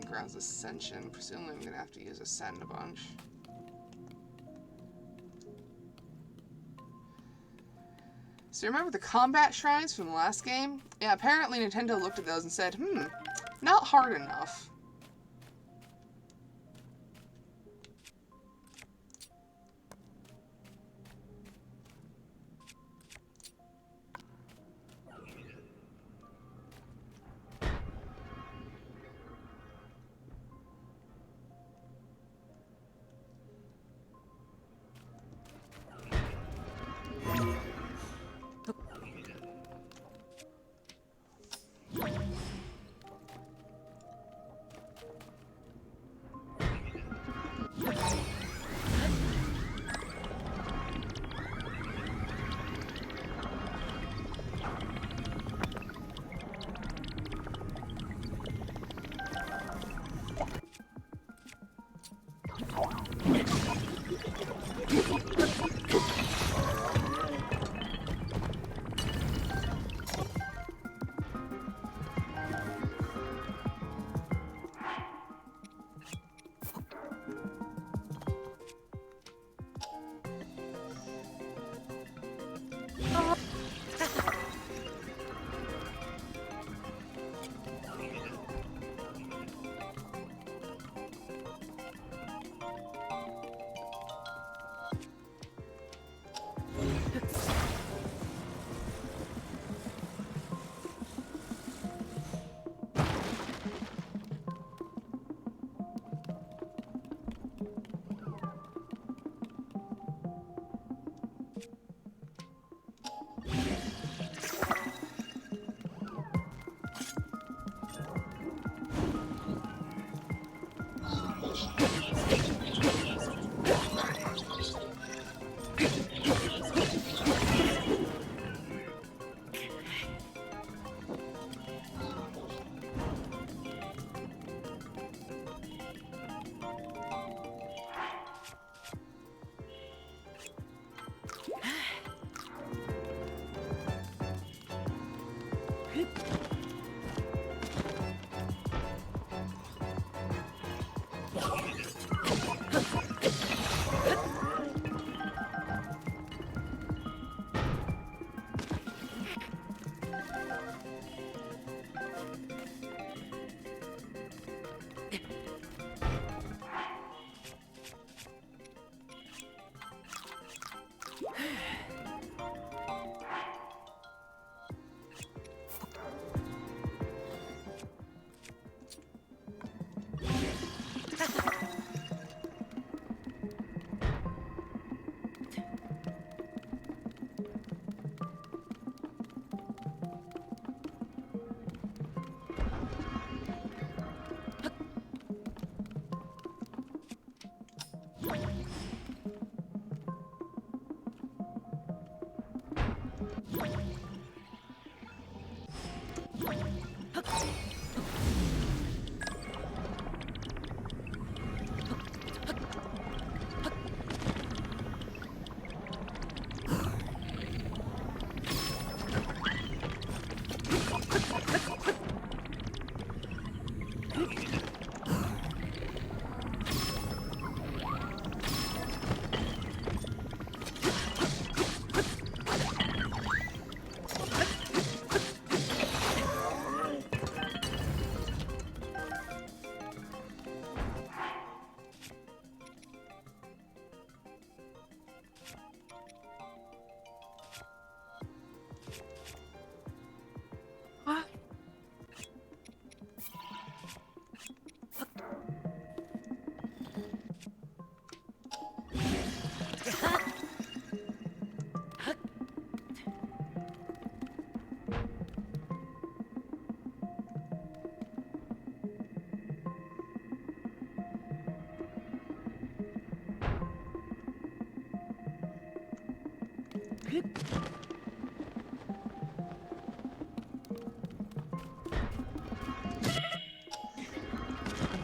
Speaker 1: Grounds Ascension. Presumably I'm gonna have to use Ascend a bunch. So remember the combat shrines from the last game? Yeah, apparently Nintendo looked at those and said, not hard enough.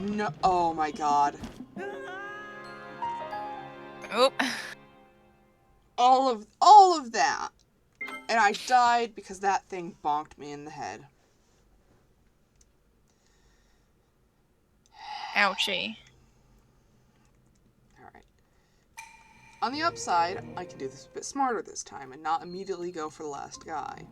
Speaker 1: No. Oh my god.
Speaker 2: Oop.
Speaker 1: All of that. And I died because that thing bonked me in the head.
Speaker 2: Ouchie.
Speaker 1: Alright. On the upside, I can do this a bit smarter this time and not immediately go for the last guy.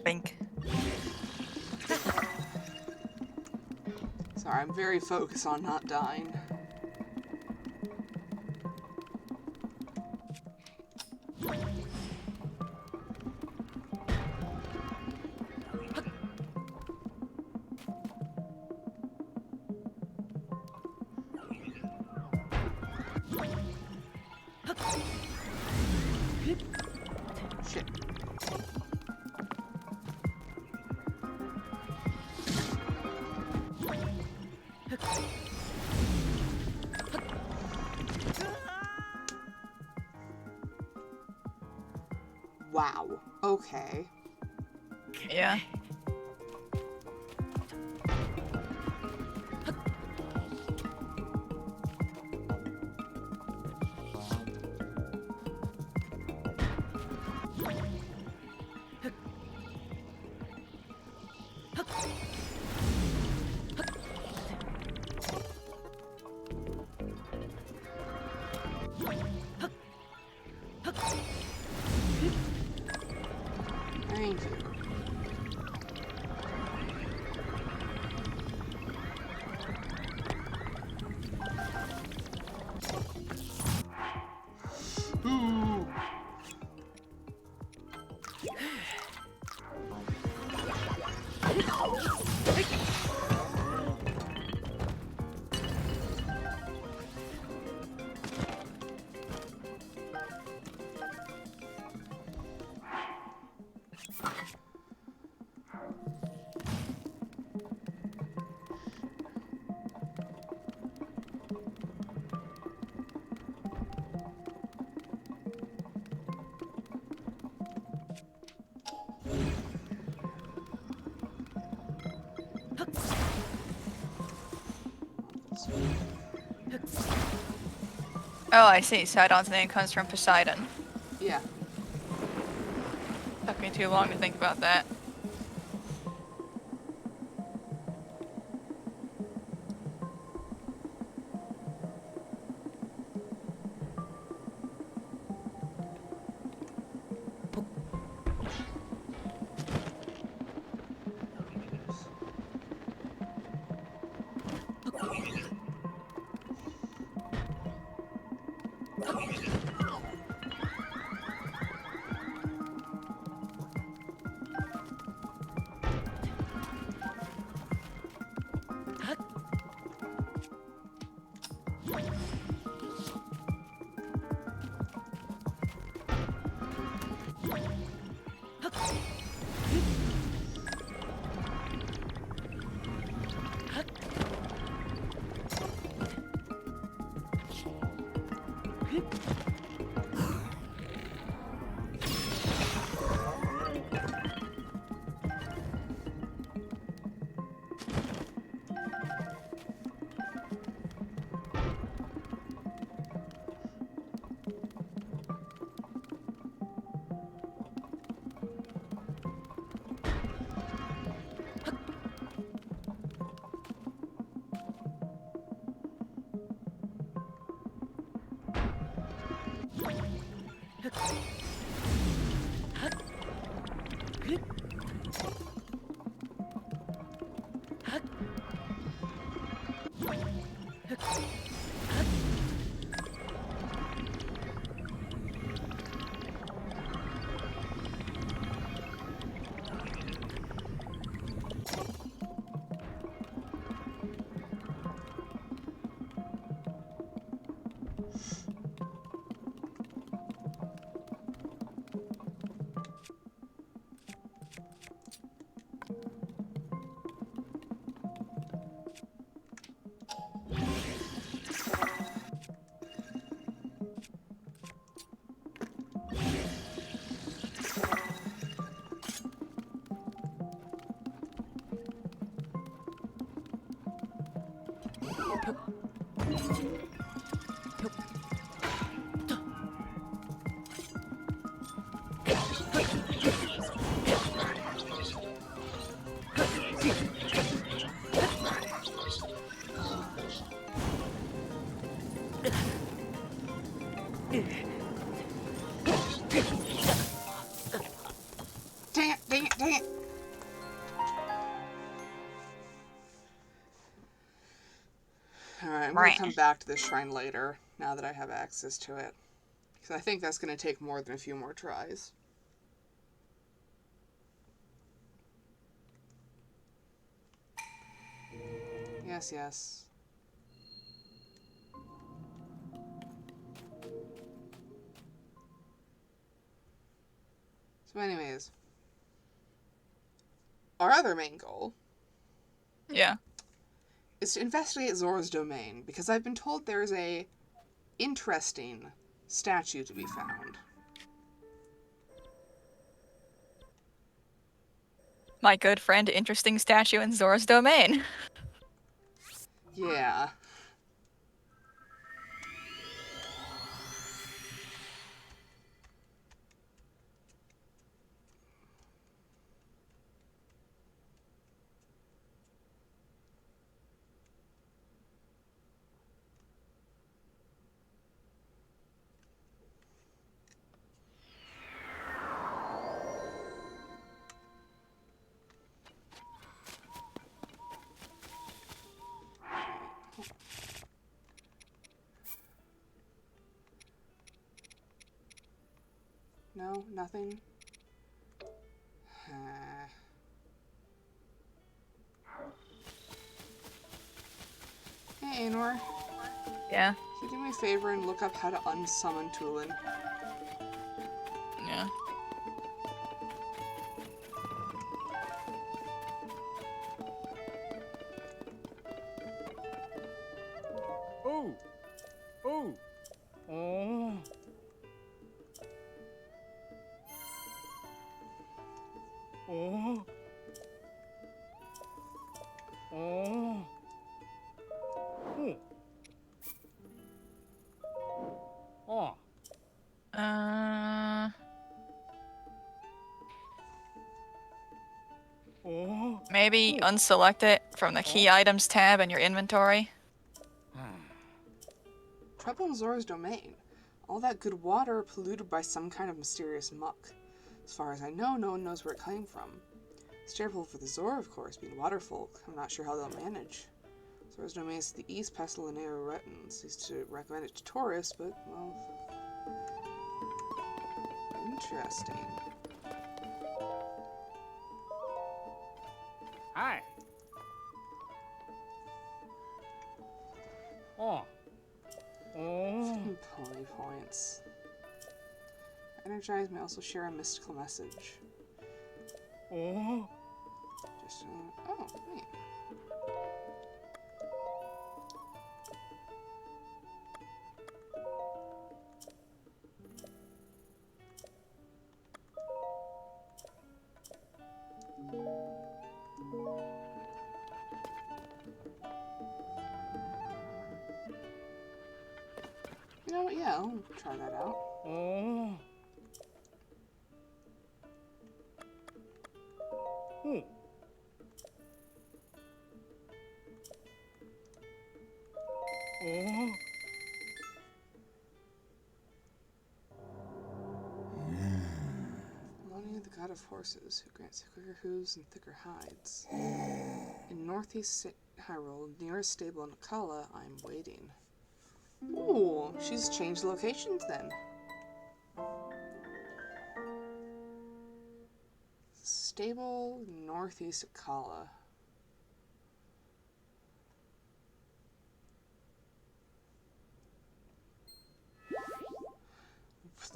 Speaker 2: Bink.
Speaker 1: Sorry, I'm very focused on not dying. Shit. Wow. Okay.
Speaker 2: Yeah.
Speaker 1: Thank you. Ooh.
Speaker 2: Oh, I see. Sidon's name comes from Poseidon.
Speaker 1: Yeah.
Speaker 2: Took me too long to think about that.
Speaker 1: Dang it, dang it, dang it! Alright, I'm gonna
Speaker 2: Right.
Speaker 1: come back to this shrine later, now that I have access to it. Because I think that's gonna take more than a few more tries. Yes, yes. So anyways, our other main goal
Speaker 2: Yeah.
Speaker 1: is to investigate Zora's domain, because I've been told there is a interesting statue to be found.
Speaker 2: My good friend, interesting statue in Zora's domain.
Speaker 1: Yeah. No, nothing. Hey, Aenor.
Speaker 2: Yeah.
Speaker 1: Can you do me a favor and look up how to unsummon Tulin?
Speaker 2: Yeah.
Speaker 7: Oh! Oh! Oh! Oh! Oh! Oh!
Speaker 2: Uh,
Speaker 7: Oh!
Speaker 2: maybe unselect it from the key items tab in your inventory.
Speaker 1: Trouble in Zora's domain. All that good water polluted by some kind of mysterious muck. As far as I know, no one knows where it came from. It's terrible for the Zora, of course, being waterfolk. I'm not sure how they'll manage. Zora's domain is to the east, past the Linnea Retins. Used to recommend it to tourists, but, well... Interesting.
Speaker 7: Hi! Oh! Oh!
Speaker 1: Pony points. Energize may also share a mystical message.
Speaker 7: Oh!
Speaker 1: Just, oh, neat. You know what? Yeah, I'll try that out.
Speaker 7: Oh. Oh. Oh.
Speaker 1: Melania, the god of horses, who grants quicker hooves and thicker hides. In northeast Hyrule, near a stable in Akala, I'm waiting. Ooh, she's changed locations then. Stable northeast Akala.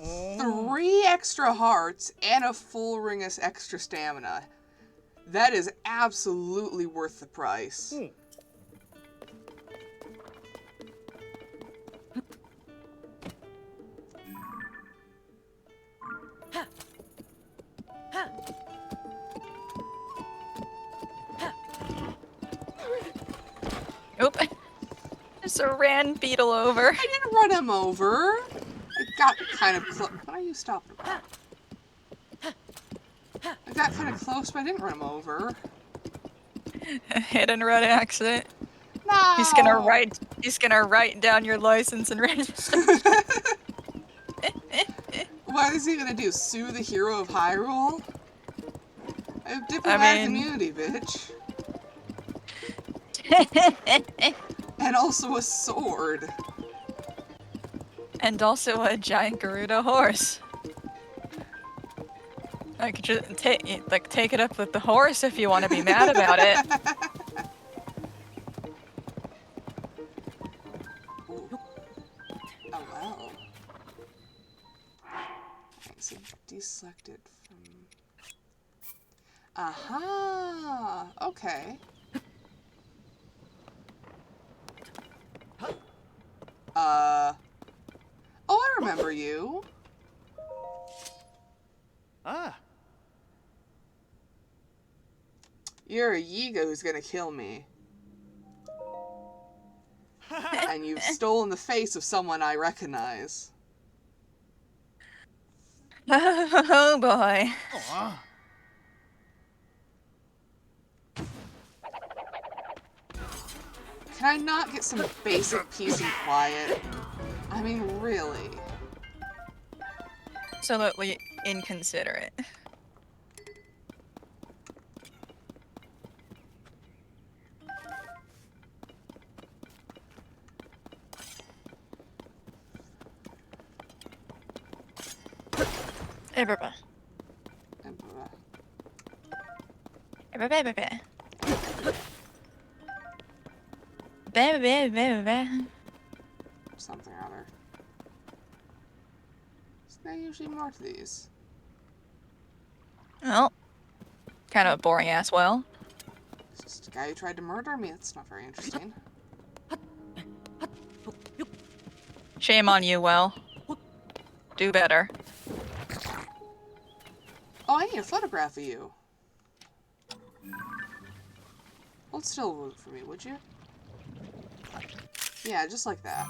Speaker 7: Oh.
Speaker 1: 3 extra hearts and a full ring of extra stamina. That is absolutely worth the price.
Speaker 7: Oh.
Speaker 2: Oop. Just ran Beetle over.
Speaker 1: I didn't run him over. I got kind of close. Why are you stopping? I got kind of close, but I didn't run him over.
Speaker 2: Hit and run accident.
Speaker 1: No.
Speaker 2: He's gonna write down your license and register.
Speaker 1: What is he gonna do? Sue the hero of Hyrule? I have diplomatic immunity, bitch. And also a sword.
Speaker 2: And also a giant Gerudo horse. I could just take it up with the horse if you want to be mad about it.
Speaker 1: Ooh. Oh well. Okay, so deselected from. Aha! Okay. Oh, I remember you.
Speaker 7: Ah.
Speaker 1: You're a Yiga who's gonna kill me. And you've stolen the face of someone I recognize.
Speaker 2: Oh boy.
Speaker 7: Oh.
Speaker 1: Can I not get some basic peace and quiet? I mean, really.
Speaker 2: Absolutely inconsiderate. Everybody.
Speaker 1: Something or other. Isn't there usually more to these?
Speaker 2: Well, kind of a boring ass well.
Speaker 1: It's just a guy who tried to murder me. That's not very interesting.
Speaker 2: Shame on you, well. Do better.
Speaker 1: Oh, I need a photograph of you. Hold still for me, would you? Yeah, just like that.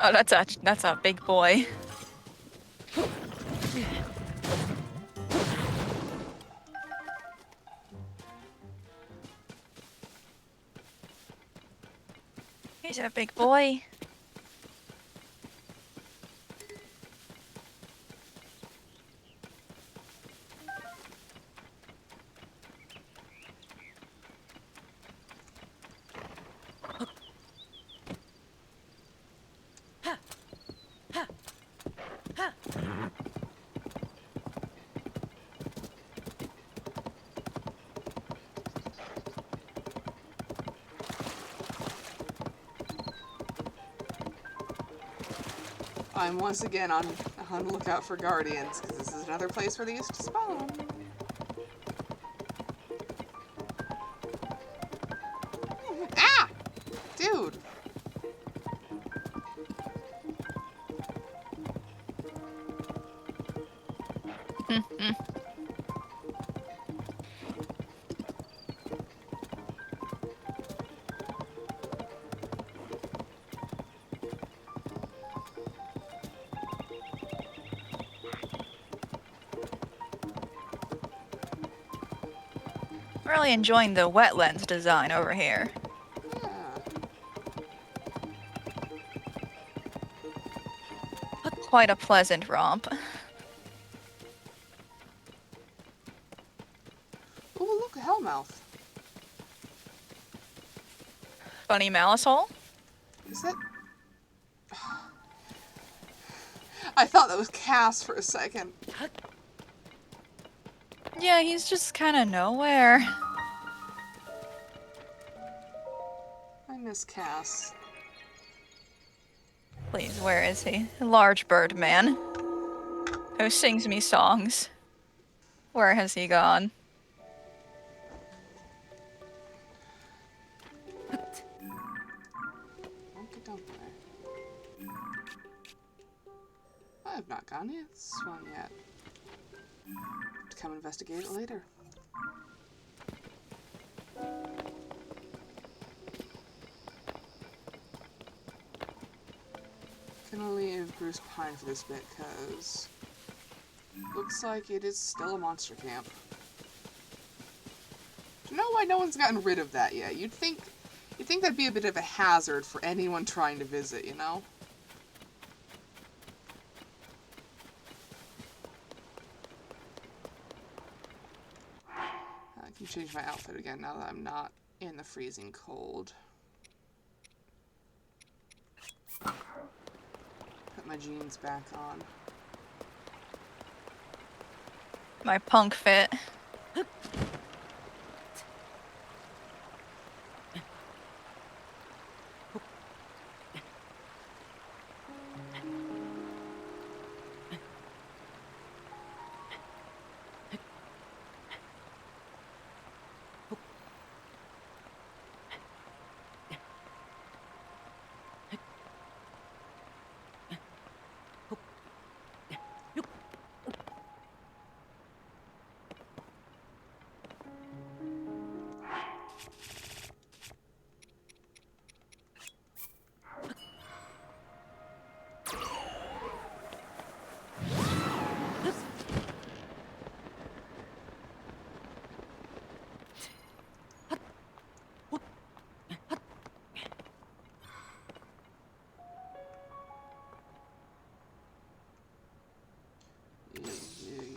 Speaker 2: Oh, that's a big boy. He's a big boy.
Speaker 1: I'm once again on the lookout for guardians, because this is another place where they used to spawn. Ah! Dude!
Speaker 2: Really enjoying the wetlands design over here.
Speaker 1: Yeah.
Speaker 2: Quite a pleasant romp.
Speaker 1: Ooh, look, a Hellmouth.
Speaker 2: Funny malice hole?
Speaker 1: Is that... I thought that was Cass for a second.
Speaker 2: Yeah, he's just kind of nowhere.
Speaker 1: I miss Cass.
Speaker 2: Please, where is he? Large bird man. Who sings me songs. Where has he gone?
Speaker 1: Don't get down there. I have not gone yet. Swung yet. To come investigate it later. Gonna leave Bruce behind for this bit, cause looks like it is still a monster camp. Do you know why no one's gotten rid of that yet? You'd think that'd be a bit of a hazard for anyone trying to visit, you know? I can change my outfit again now that I'm not in the freezing cold. Put my jeans back on.
Speaker 2: My punk fit.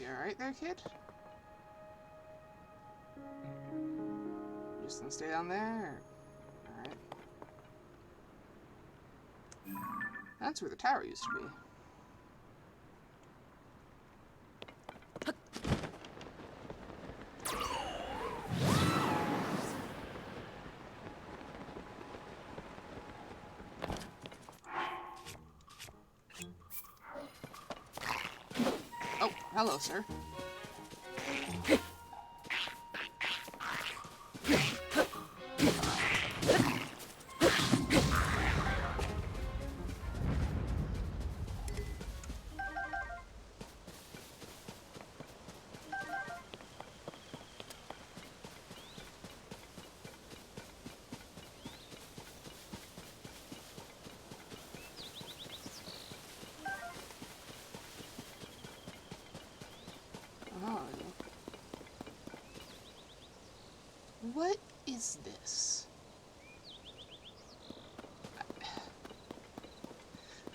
Speaker 1: You alright there, kid? You just gonna stay down there? Alright. That's where the tower used to be. Oh, hello, sir. What is this?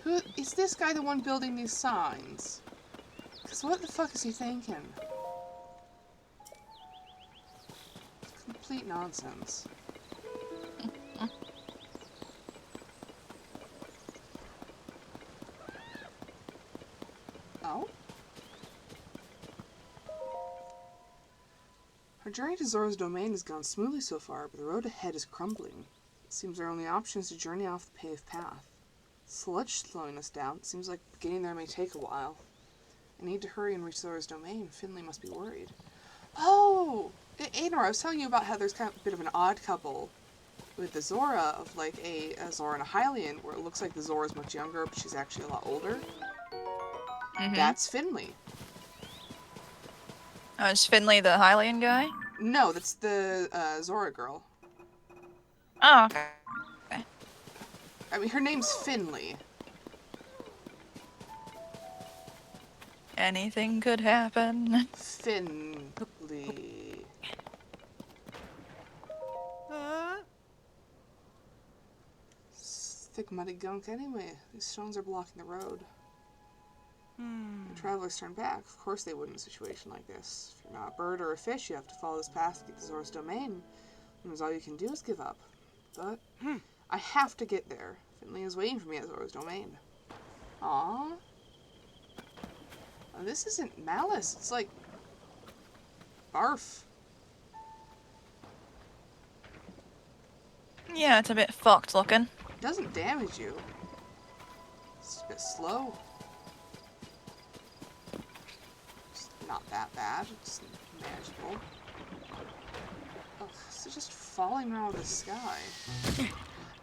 Speaker 1: Who is this guy the one building these signs? Cause what the fuck is he thinking? It's complete nonsense. Oh? Our journey to Zora's domain has gone smoothly so far, but the road ahead is crumbling. It seems our only option is to journey off the paved path. Sludge slowing us down. It seems like getting there may take a while. I need to hurry and reach Zora's domain. Finley must be worried. Oh! Aenor, I was telling you about how there's kind of a bit of an odd couple with the Zora of like a Zora and a Hylian, where it looks like the Zora's much younger, but she's actually a lot older.
Speaker 2: Mm-hmm.
Speaker 1: That's Finley.
Speaker 2: Oh, is Finley the Hylian guy?
Speaker 1: No, that's the Zora girl.
Speaker 2: Oh, okay.
Speaker 1: I mean, her name's Finley.
Speaker 2: Anything could happen.
Speaker 1: Finley. thick, muddy gunk anyway. These stones are blocking the road. The travelers turn back. Of course they would in a situation like this. If you're not a bird or a fish, you have to follow this path to get to Zora's domain. And all you can do is give up. But I have to get there. Finley is waiting for me at Zora's domain. Aww. Oh, this isn't malice. It's like barf.
Speaker 2: Yeah, it's a bit fucked looking.
Speaker 1: It doesn't damage you. It's a bit slow. It's not that bad. It's manageable. Ugh, it's just falling out of the sky.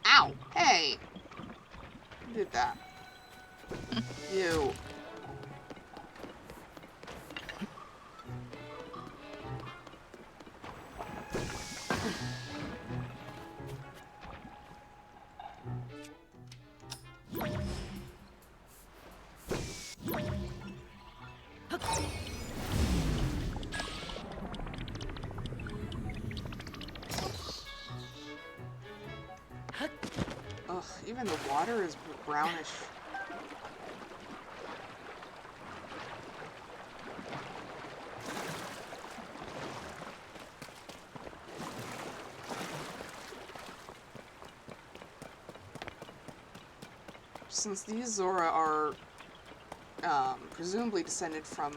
Speaker 1: Ow! Hey! Who did that? You. Ugh, even the water is brownish. Since these Zora are presumably descended from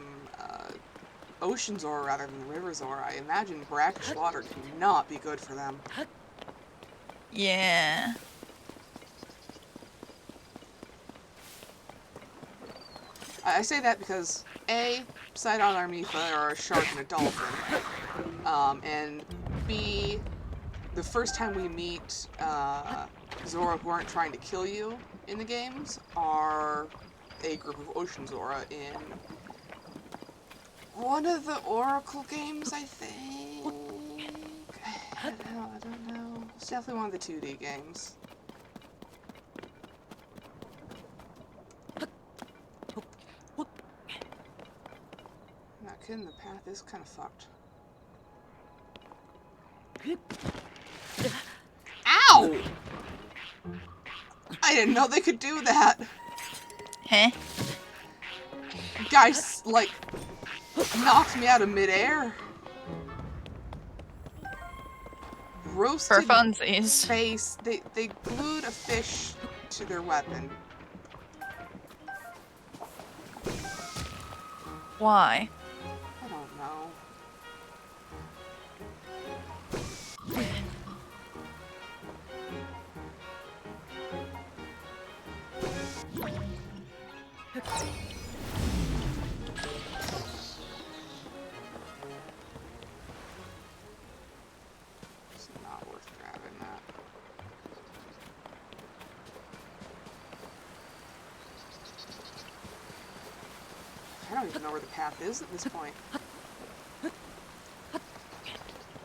Speaker 1: Ocean Zora rather than River Zora, I imagine brackish water cannot be good for them.
Speaker 2: Yeah.
Speaker 1: I say that because A, Sidon Armitha are a shark and a dolphin, and B, the first time we meet Zora who aren't trying to kill you in the games are a group of Ocean Zora in one of the Oracle games, I think. I don't know. It's definitely one of the 2D games. I'm not kidding, the path is kind of fucked. Ow! I didn't know they could do that.
Speaker 2: Huh?
Speaker 1: Guys, like, knocked me out of midair. Roasted
Speaker 2: For funsies.
Speaker 1: face. They glued a fish to their weapon.
Speaker 2: Why?
Speaker 1: I don't know. It's not worth grabbing that. I don't even know where the path is at this point.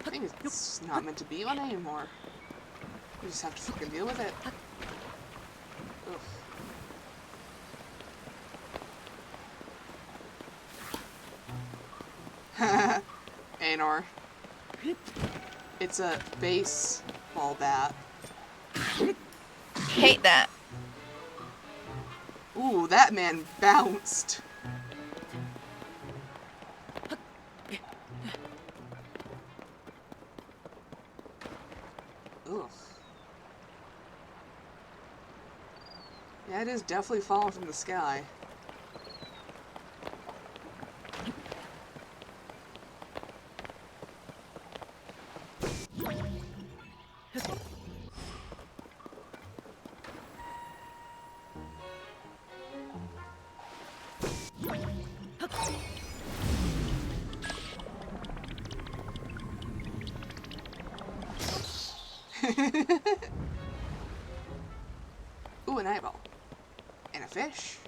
Speaker 1: I think it's not meant to be one anymore. We just have to fucking deal with it. Ugh. Aenor. It's a baseball bat.
Speaker 2: Hate that.
Speaker 1: Ooh, that man bounced. Ugh. Yeah, it is definitely falling from the sky. Ooh, an eyeball. And a fish.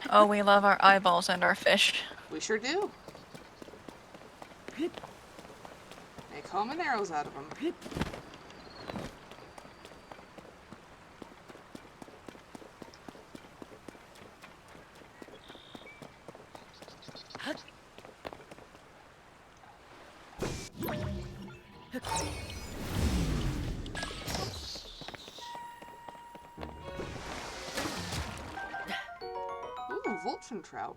Speaker 2: Oh, we love our eyeballs and our fish.
Speaker 1: We sure do. Make home and arrows out of them. griffin trout.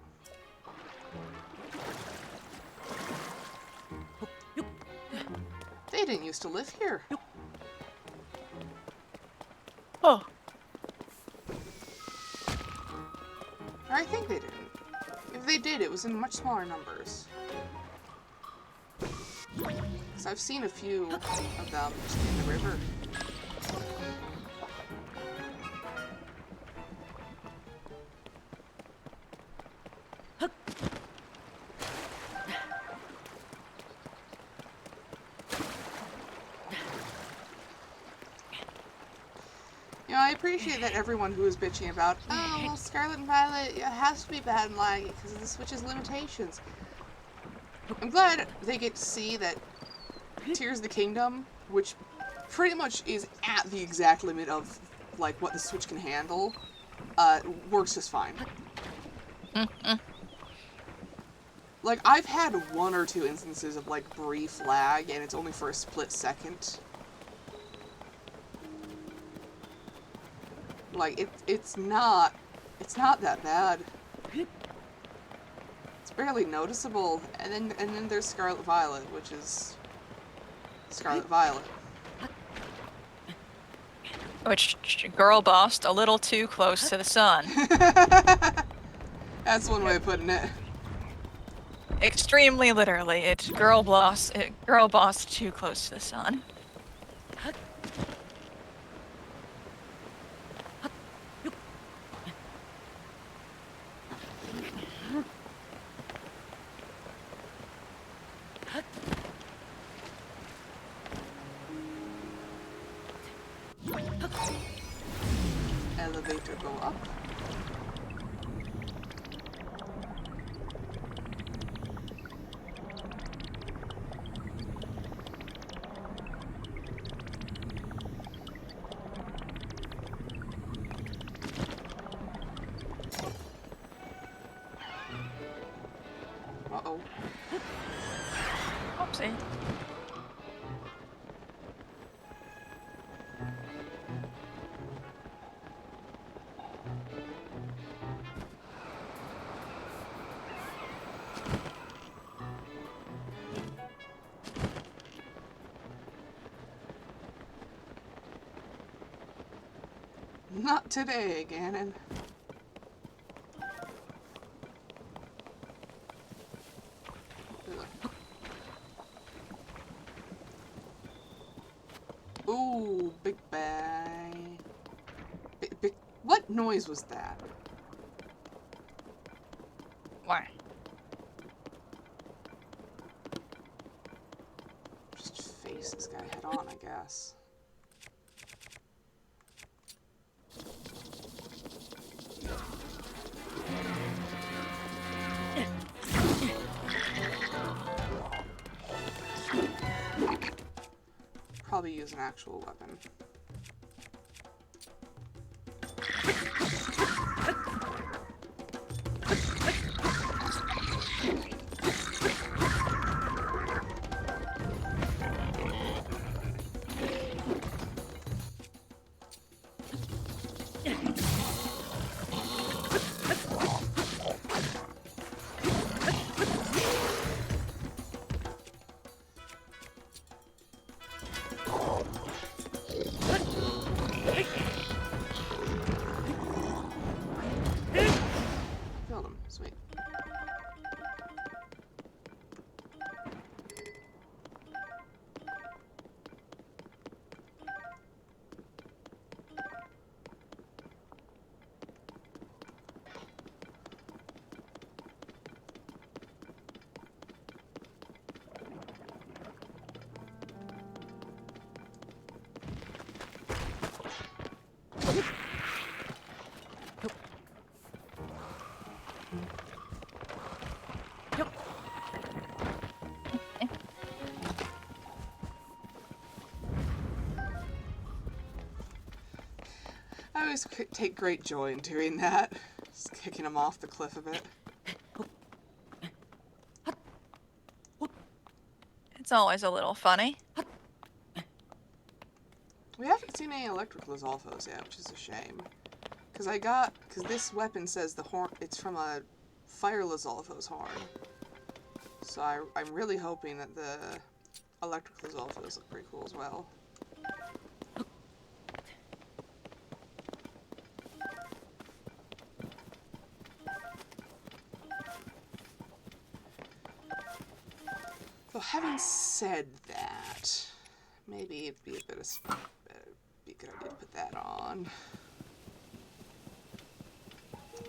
Speaker 1: They didn't used to live here.
Speaker 2: Oh.
Speaker 1: Or I think they didn't. If they did, it was in much smaller numbers. Because I've seen a few of them just in the river. You know, I appreciate that everyone who is bitching about, oh, well, Scarlet and Violet, it has to be bad and laggy because of the Switch's limitations. I'm glad they get to see that Tears of the Kingdom, which pretty much is at the exact limit of, like, what the Switch can handle, works just fine. Like, I've had 1 or 2 instances of, like, brief lag, and it's only for a split second. Like, it's not that bad. It's barely noticeable. And then there's Scarlet Violet, which is Scarlet Violet.
Speaker 2: Which girl bossed a little too close to the sun.
Speaker 1: That's one way of putting it.
Speaker 2: Extremely literally, it's girl boss too close to the sun.
Speaker 1: Elevator go up. Uh-oh.
Speaker 2: Oopsie.
Speaker 1: Not today, Ganon. Ooh, big bang. Big, what noise was that?
Speaker 2: Why?
Speaker 1: Just face this guy head on, I guess. Probably use an actual weapon. Killed him. Sweet. I always take great joy in doing that. Just kicking him off the cliff a bit.
Speaker 2: It's always a little funny.
Speaker 1: We haven't seen any electric Lizalfos yet, which is a shame. Because this weapon says the horn, it's from a Fire Lizalfo's hard. So I'm really hoping that the electric Lizalfos look pretty cool as well. So having said that, maybe it'd be a good idea to put that on.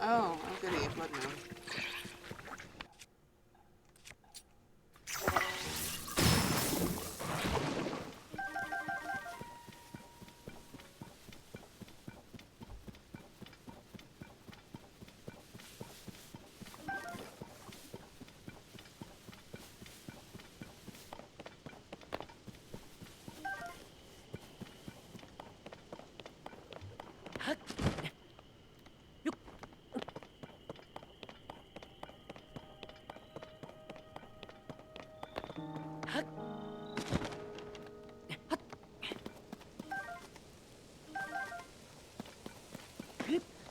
Speaker 1: Oh goody, Blood Moon.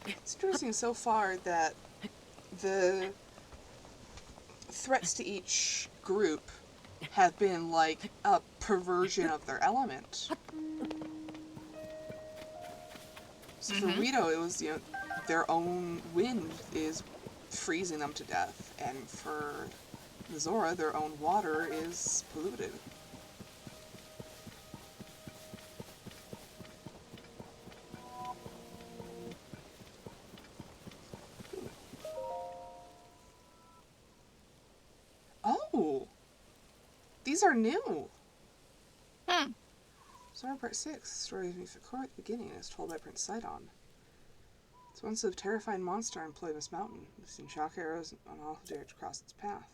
Speaker 1: It's interesting so far that the threats to each group have been like a perversion of their element. So for Rito, it was, their own wind is freezing them to death, and for Zora, their own water is polluted. Oh! These are new! Zora Part 6, the story of Thor at the beginning, is told by Prince Sidon. It's once a terrifying monster on Ploymus Mountain, using shock arrows on all who dared to cross its path.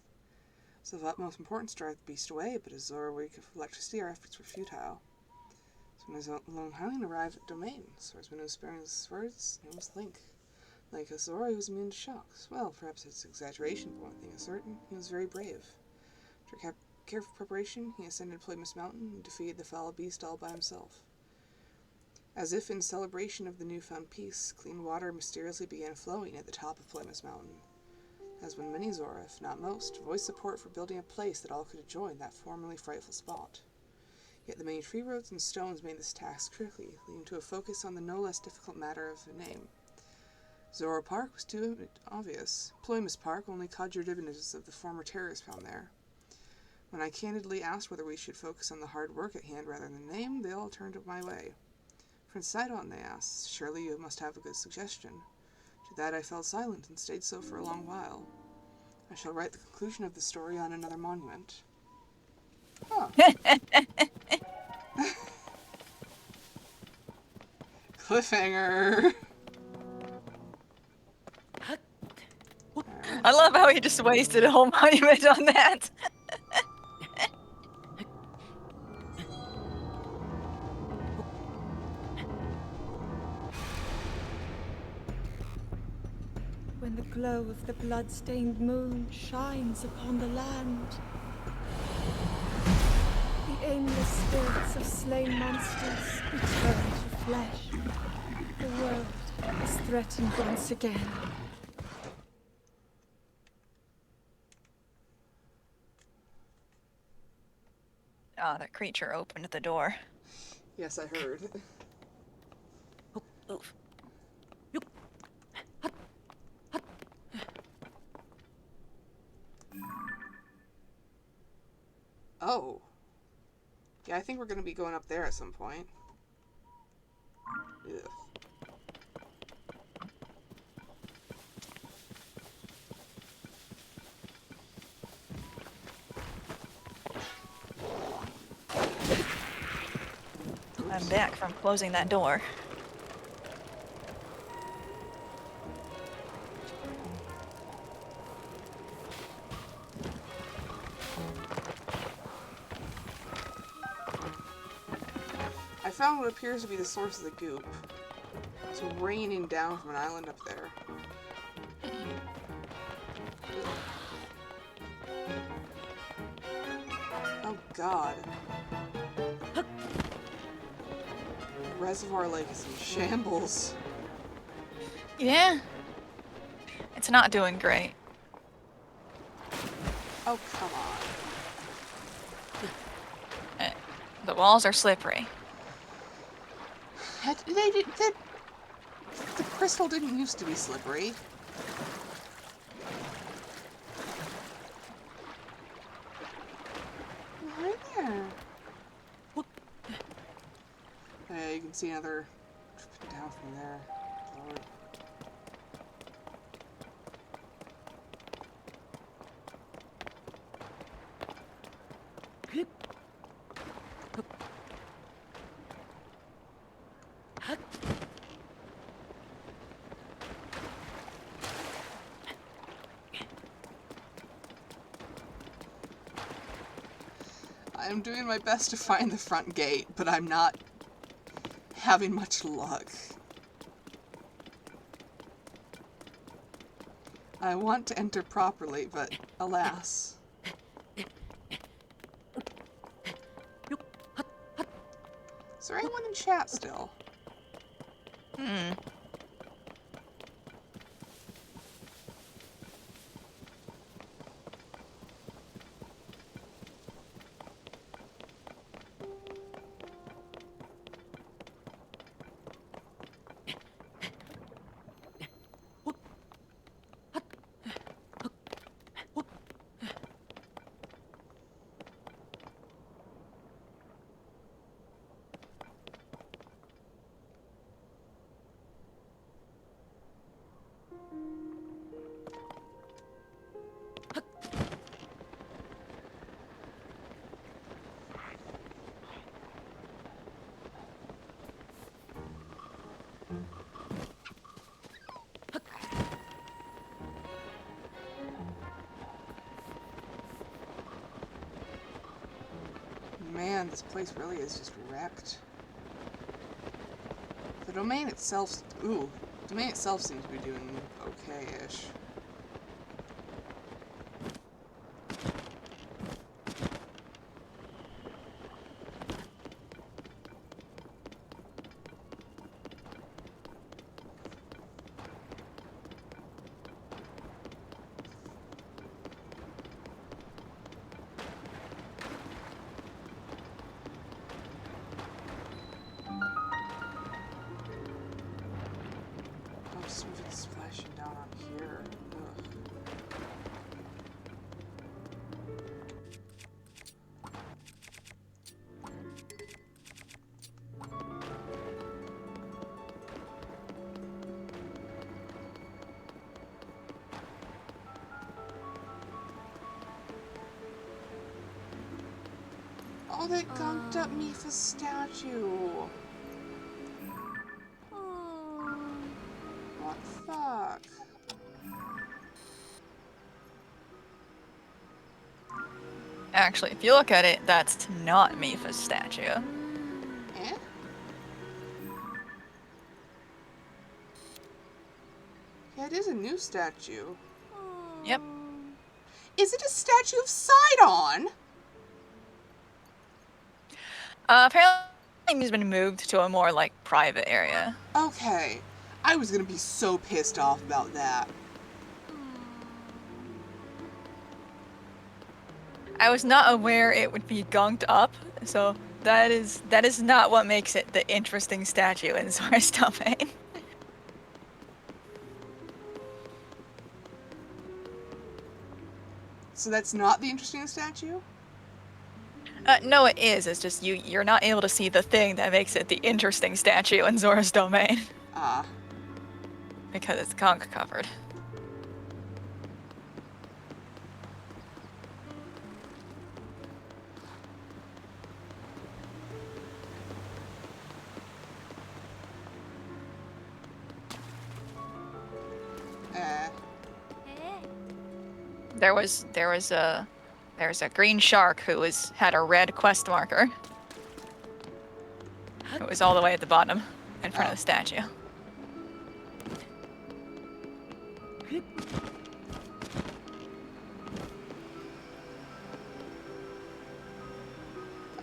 Speaker 1: It's of utmost importance to drive the beast away, but as Zora weak of electricity, our efforts were futile. So when his lone hireling arrived at Domain, swordsman who was sparing his words, name was Link. Like Zora, he was immune to shocks. Well, perhaps it's exaggeration, but one thing is certain, he was very brave. After careful preparation, he ascended Ploymus Mountain and defeated the foul beast all by himself. As if in celebration of the newfound peace, clean water mysteriously began flowing at the top of Ploymus Mountain. As when many Zora, if not most, voiced support for building a place that all could enjoy in that formerly frightful spot. Yet the many tree roots and stones made this task tricky, leading to a focus on the no less difficult matter of a name. Zora Park was too obvious. Ploymus Park only conjured images of the former terrors found there. When I candidly asked whether we should focus on the hard work at hand rather than the name, they all turned my way. Prince Sidon, they asked, surely you must have a good suggestion. To that I fell silent and stayed so for a long while. I shall write the conclusion of the story on another monument. Huh. Cliffhanger!
Speaker 2: I love how he just wasted a whole monument on that.
Speaker 5: When the glow of the blood-stained moon shines upon the land, the aimless spirits of slain monsters return to flesh. The world is threatened once again.
Speaker 2: Ah, that creature opened the door.
Speaker 1: Yes, I heard.
Speaker 2: Oof.
Speaker 1: Oh. Yeah, I think we're gonna be going up there at some point. Ugh.
Speaker 2: I'm back from closing that door.
Speaker 1: I found what appears to be the source of the goop. It's raining down from an island up there. Oh god. Reservoir Lake is in shambles.
Speaker 2: Yeah. It's not doing great.
Speaker 1: Oh, come on.
Speaker 2: The walls are slippery.
Speaker 1: The crystal didn't used to be slippery. Right there. Hey, you can see another down from there. Lord. I'm doing my best to find the front gate, but I'm not having much luck. I want to enter properly, but alas. Is there anyone in chat still? Man, this place really is just wrecked. The domain itself seems to be doing okay-ish. It's splashing down on here. Ugh. Oh, they gunked up Mifa's statue. What the fuck?
Speaker 2: Actually, if you look at it, that's not Mifa's statue.
Speaker 1: Eh? Yeah, it is a new statue.
Speaker 2: Yep.
Speaker 1: Is it a statue of Sidon?
Speaker 2: Apparently he's been moved to a more, like, private area.
Speaker 1: Okay. I was gonna be so pissed off about that.
Speaker 2: I was not aware it would be gunked up, so that is not what makes it the interesting statue in Zora's domain.
Speaker 1: So that's not the interesting statue?
Speaker 2: No, it is. It's just you're not able to see the thing that makes it the interesting statue in Zora's domain.
Speaker 1: Ah.
Speaker 2: Because it's conch covered. There's a green shark who had a red quest marker. It was all the way at the bottom, in front of the statue.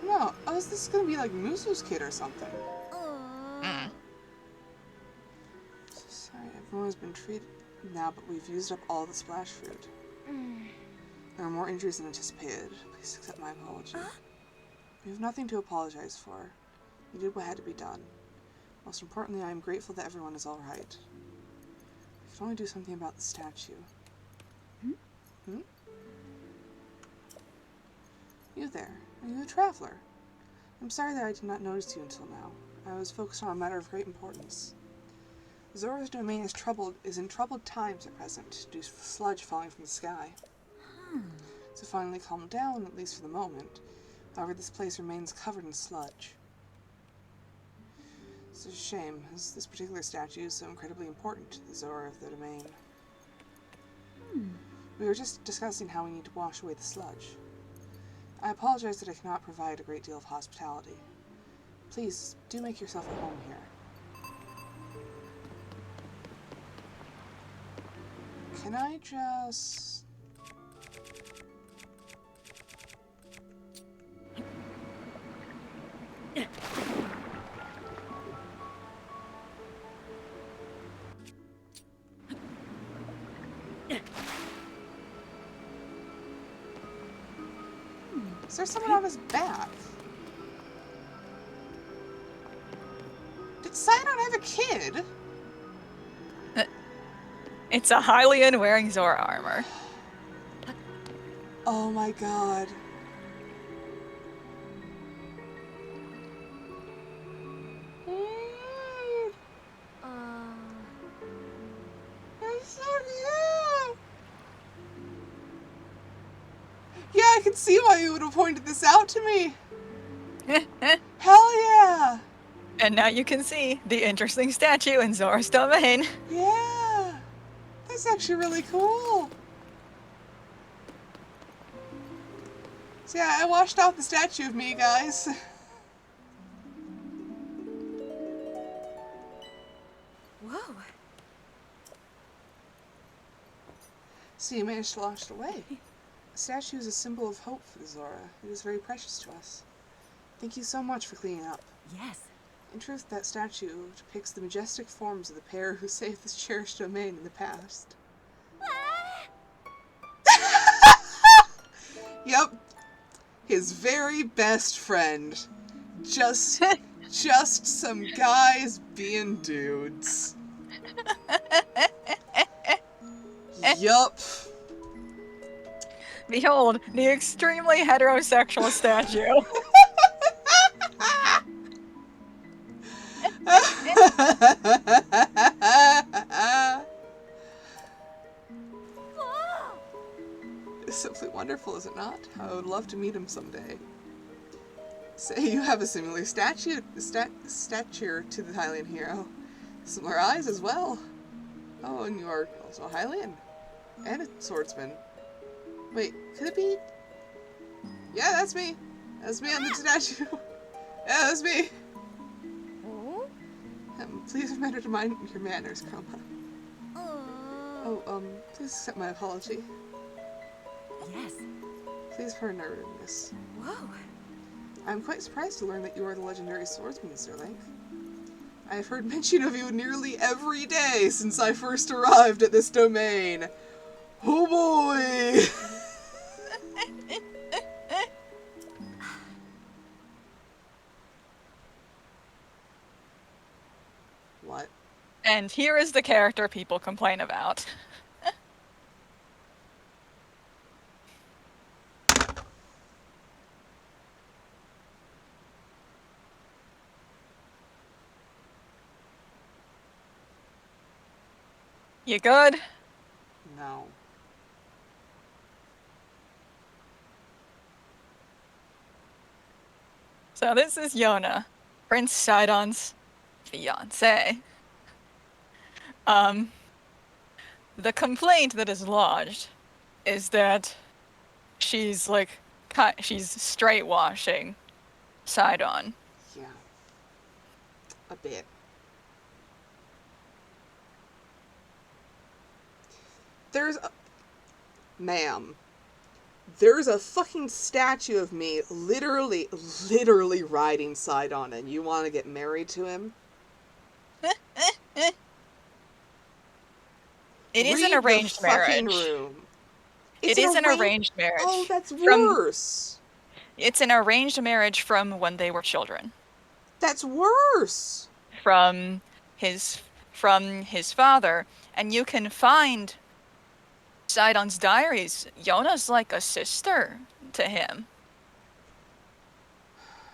Speaker 1: No, oh, is this gonna be like Musu's kid or something? Sorry, everyone has been treated now, but we've used up all the splash fruit. There are more injuries than anticipated. Please accept my apology. You have nothing to apologize for. You did what had to be done. Most importantly, I am grateful that everyone is all right. I can only do something about the statue. Hmm? You there. Are you a traveler? I'm sorry that I did not notice you until now. I was focused on a matter of great importance. Zora's domain is in troubled times at present, due to the sludge falling from the sky. So finally calmed down, at least for the moment. However, this place remains covered in sludge. It's a shame, as this particular statue is so incredibly important to the Zora of the domain. We were just discussing how we need to wash away the sludge. I apologize that I cannot provide a great deal of hospitality. Please, do make yourself at home here. Can I just... Is there someone on his back? Did Sidon have a kid?
Speaker 2: It's a Hylian wearing Zora armor.
Speaker 1: Oh my god. That's so cute. Yeah, I can see why you would have pointed this out to me. Hell yeah.
Speaker 2: And now you can see the interesting statue in Zora's domain.
Speaker 1: Yeah. That's actually really cool. So yeah, I washed out the statue of me, guys.
Speaker 3: Whoa.
Speaker 1: So you managed to wash it away. The statue is a symbol of hope for the Zora. It is very precious to us. Thank you so much for cleaning up.
Speaker 3: Yes.
Speaker 1: In truth, that statue depicts the majestic forms of the pair who saved this cherished domain in the past. Yep. His very best friend. Just some guys being dudes. Yup.
Speaker 2: Behold, the extremely heterosexual statue.
Speaker 1: It's simply wonderful, is it not? I would love to meet him someday. Say you have a similar stature to the Hylian hero. Similar eyes as well. Oh, and you are also a Hylian. And a swordsman. Wait, could it be? Yeah, that's me. That's me on the statue. Yeah, that's me. Please remember to mind your manners, Chroma. Oh, please accept my apology.
Speaker 3: Yes.
Speaker 1: Please pardon our rudeness.
Speaker 3: Whoa.
Speaker 1: I'm quite surprised to learn that you are the legendary swordsman, Sir Link. I have heard mention of you nearly every day since I first arrived at this domain. Oh boy! What?
Speaker 2: And here is the character people complain about. You good?
Speaker 1: No.
Speaker 2: So this is Yona, Prince Sidon's fiancé. The complaint that is lodged is that she's she's straight washing Sidon.
Speaker 1: Yeah. A bit. Ma'am. There's a fucking statue of me literally riding Sidon, and you want to get married to him?
Speaker 2: It is
Speaker 1: Read
Speaker 2: an arranged
Speaker 1: the fucking
Speaker 2: marriage.
Speaker 1: room.
Speaker 2: It is an arranged marriage.
Speaker 1: Oh, that's
Speaker 2: From
Speaker 1: worse.
Speaker 2: It's an arranged marriage from when they were children.
Speaker 1: That's worse.
Speaker 2: From his father, and you can find Sidon's diaries. Yona's like a sister to him.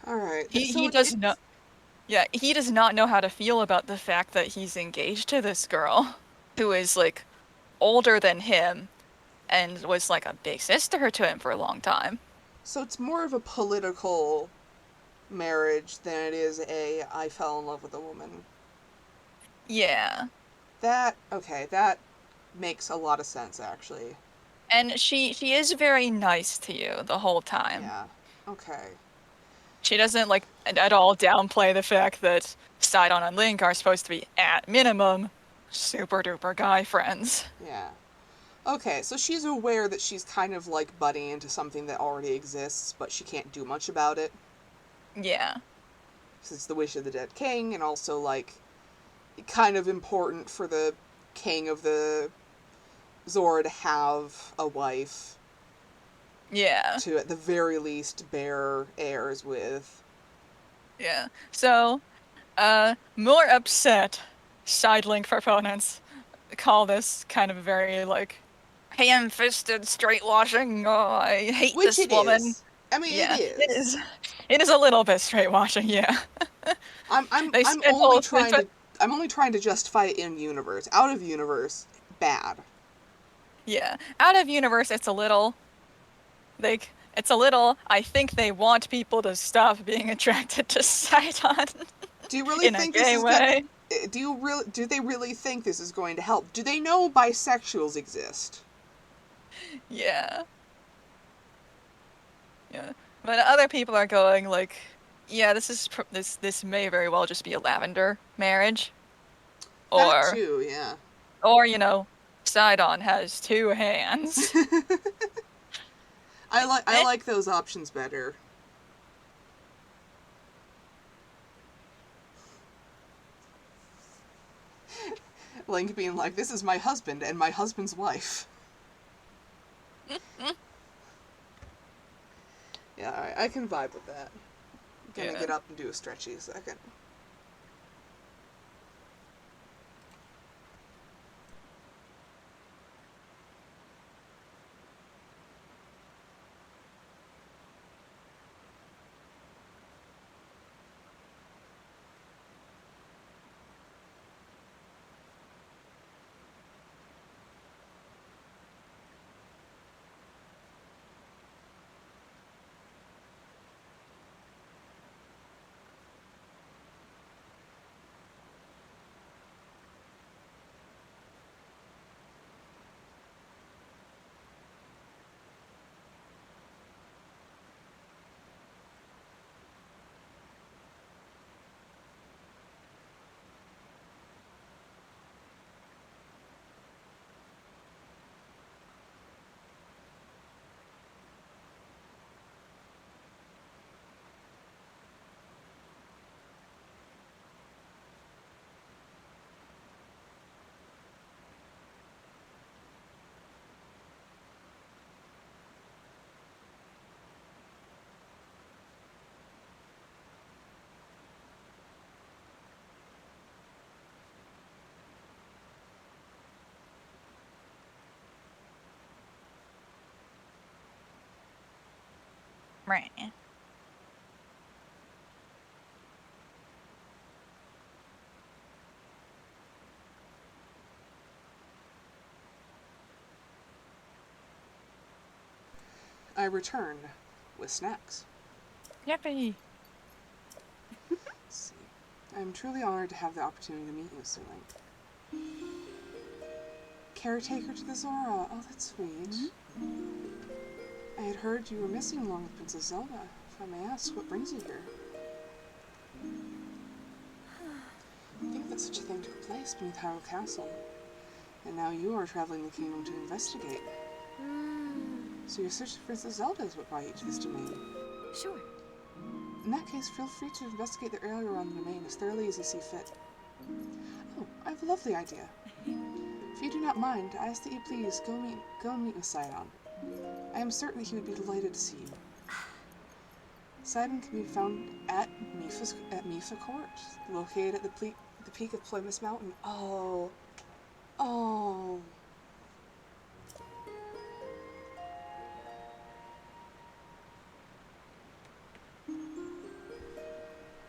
Speaker 1: All right.
Speaker 2: He does not. Yeah, he does not know how to feel about the fact that he's engaged to this girl, who is like older than him, and was like a big sister to him for a long time.
Speaker 1: So it's more of a political marriage than it is a I fell in love with a woman.
Speaker 2: Yeah.
Speaker 1: That makes a lot of sense, actually.
Speaker 2: And she is very nice to you the whole time.
Speaker 1: Yeah. Okay.
Speaker 2: She doesn't like at all downplay the fact that Sidon and Link are supposed to be at minimum super duper guy friends.
Speaker 1: Yeah. Okay, so she's aware that she's kind of like butting into something that already exists, but she can't do much about it.
Speaker 2: Yeah.
Speaker 1: Because it's the wish of the dead king, and also like kind of important for the king of the Zora to have a wife.
Speaker 2: Yeah.
Speaker 1: To at the very least bear heirs with.
Speaker 2: Yeah. So, more upset side Link proponents call this kind of very like ham-fisted straight washing. Oh, I hate
Speaker 1: Which
Speaker 2: this
Speaker 1: it
Speaker 2: woman.
Speaker 1: is. I mean,
Speaker 2: Yeah,
Speaker 1: it is.
Speaker 2: It is a little bit straight washing. Yeah.
Speaker 1: I'm only trying to justify it in universe. Out of universe, bad.
Speaker 2: Yeah. Out of universe, it's a little. I think they want people to stop being attracted to Sidon.
Speaker 1: Do you really
Speaker 2: in
Speaker 1: think
Speaker 2: a gay
Speaker 1: this is
Speaker 2: way?
Speaker 1: do they really think this is going to help? Do they know bisexuals exist?
Speaker 2: Yeah. Yeah. But other people are going like, yeah, this may very well just be a lavender marriage.
Speaker 1: That too, yeah.
Speaker 2: Or, Sidon has two hands.
Speaker 1: I like those options better. Link being like, this is my husband and my husband's wife. Yeah, alright, I can vibe with that. I'm gonna get up and do a stretchy a second.
Speaker 2: Right.
Speaker 1: I return with snacks.
Speaker 2: Yippee.
Speaker 1: Let's see. I'm truly honored to have the opportunity to meet you, Sir Link. Caretaker to the Zora. Oh, that's sweet. I had heard you were missing along with Princess Zelda. If I may ask, what brings you here? I think that such a thing took place beneath Hyrule Castle. And now you are traveling the kingdom to investigate. So your search for Princess Zelda is what brought you to this domain.
Speaker 3: Sure.
Speaker 1: In that case, feel free to investigate the area around the domain as thoroughly as you see fit. Oh, I have a lovely idea. If you do not mind, I ask that you please go meet with Sidon. I am certain he would be delighted to see you. Sidon can be found at Mifa Court, located at the peak of Plymouth Mountain. Oh. Oh.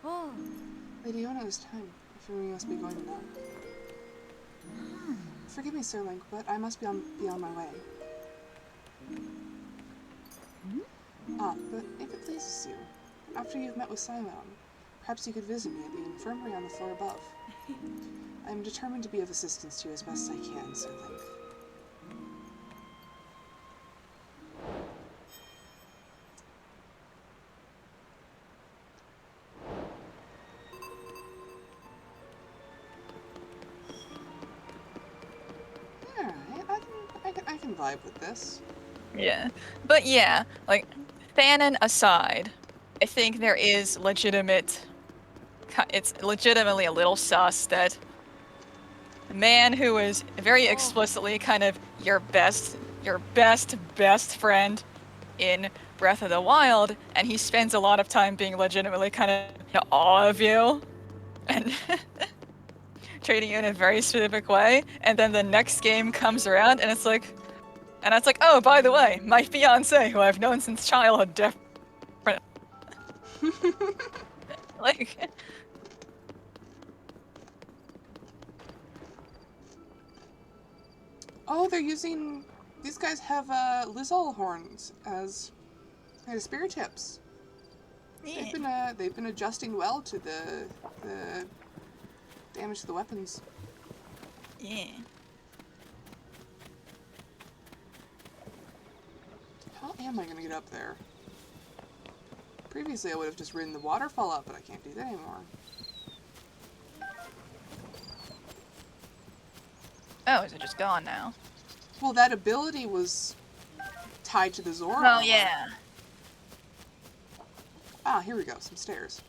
Speaker 3: Oh.
Speaker 1: Lady Ona, it is time. I fear we must be going now. Forgive me, Sir Link, but I must be on my way. But if it pleases you, after you've met with Simon, perhaps you could visit me at the infirmary on the floor above. I am determined to be of assistance to you as best I can, Sir Link. Alright, I can vibe with this.
Speaker 2: Yeah. But yeah, like, Fanon aside, I think there is it's legitimately a little sus that a man who is very explicitly kind of your best friend in Breath of the Wild, and he spends a lot of time being legitimately kind of in awe of you, and treating you in a very specific way, and then the next game comes around, and it's like, oh, by the way, my fiance, who I've known since childhood, different. Like,
Speaker 1: oh, these guys have Lizal horns as spirit tips.
Speaker 2: yeah.
Speaker 1: They've been adjusting well to the damage to the weapons.
Speaker 2: Yeah.
Speaker 1: How am I gonna get up there? Previously I would have just ridden the waterfall up, but I can't do that anymore.
Speaker 2: Oh, is it just gone now?
Speaker 1: Well, that ability was tied to the Zora
Speaker 2: Oh,
Speaker 1: armor.
Speaker 2: yeah.
Speaker 1: Ah, here we go, some stairs.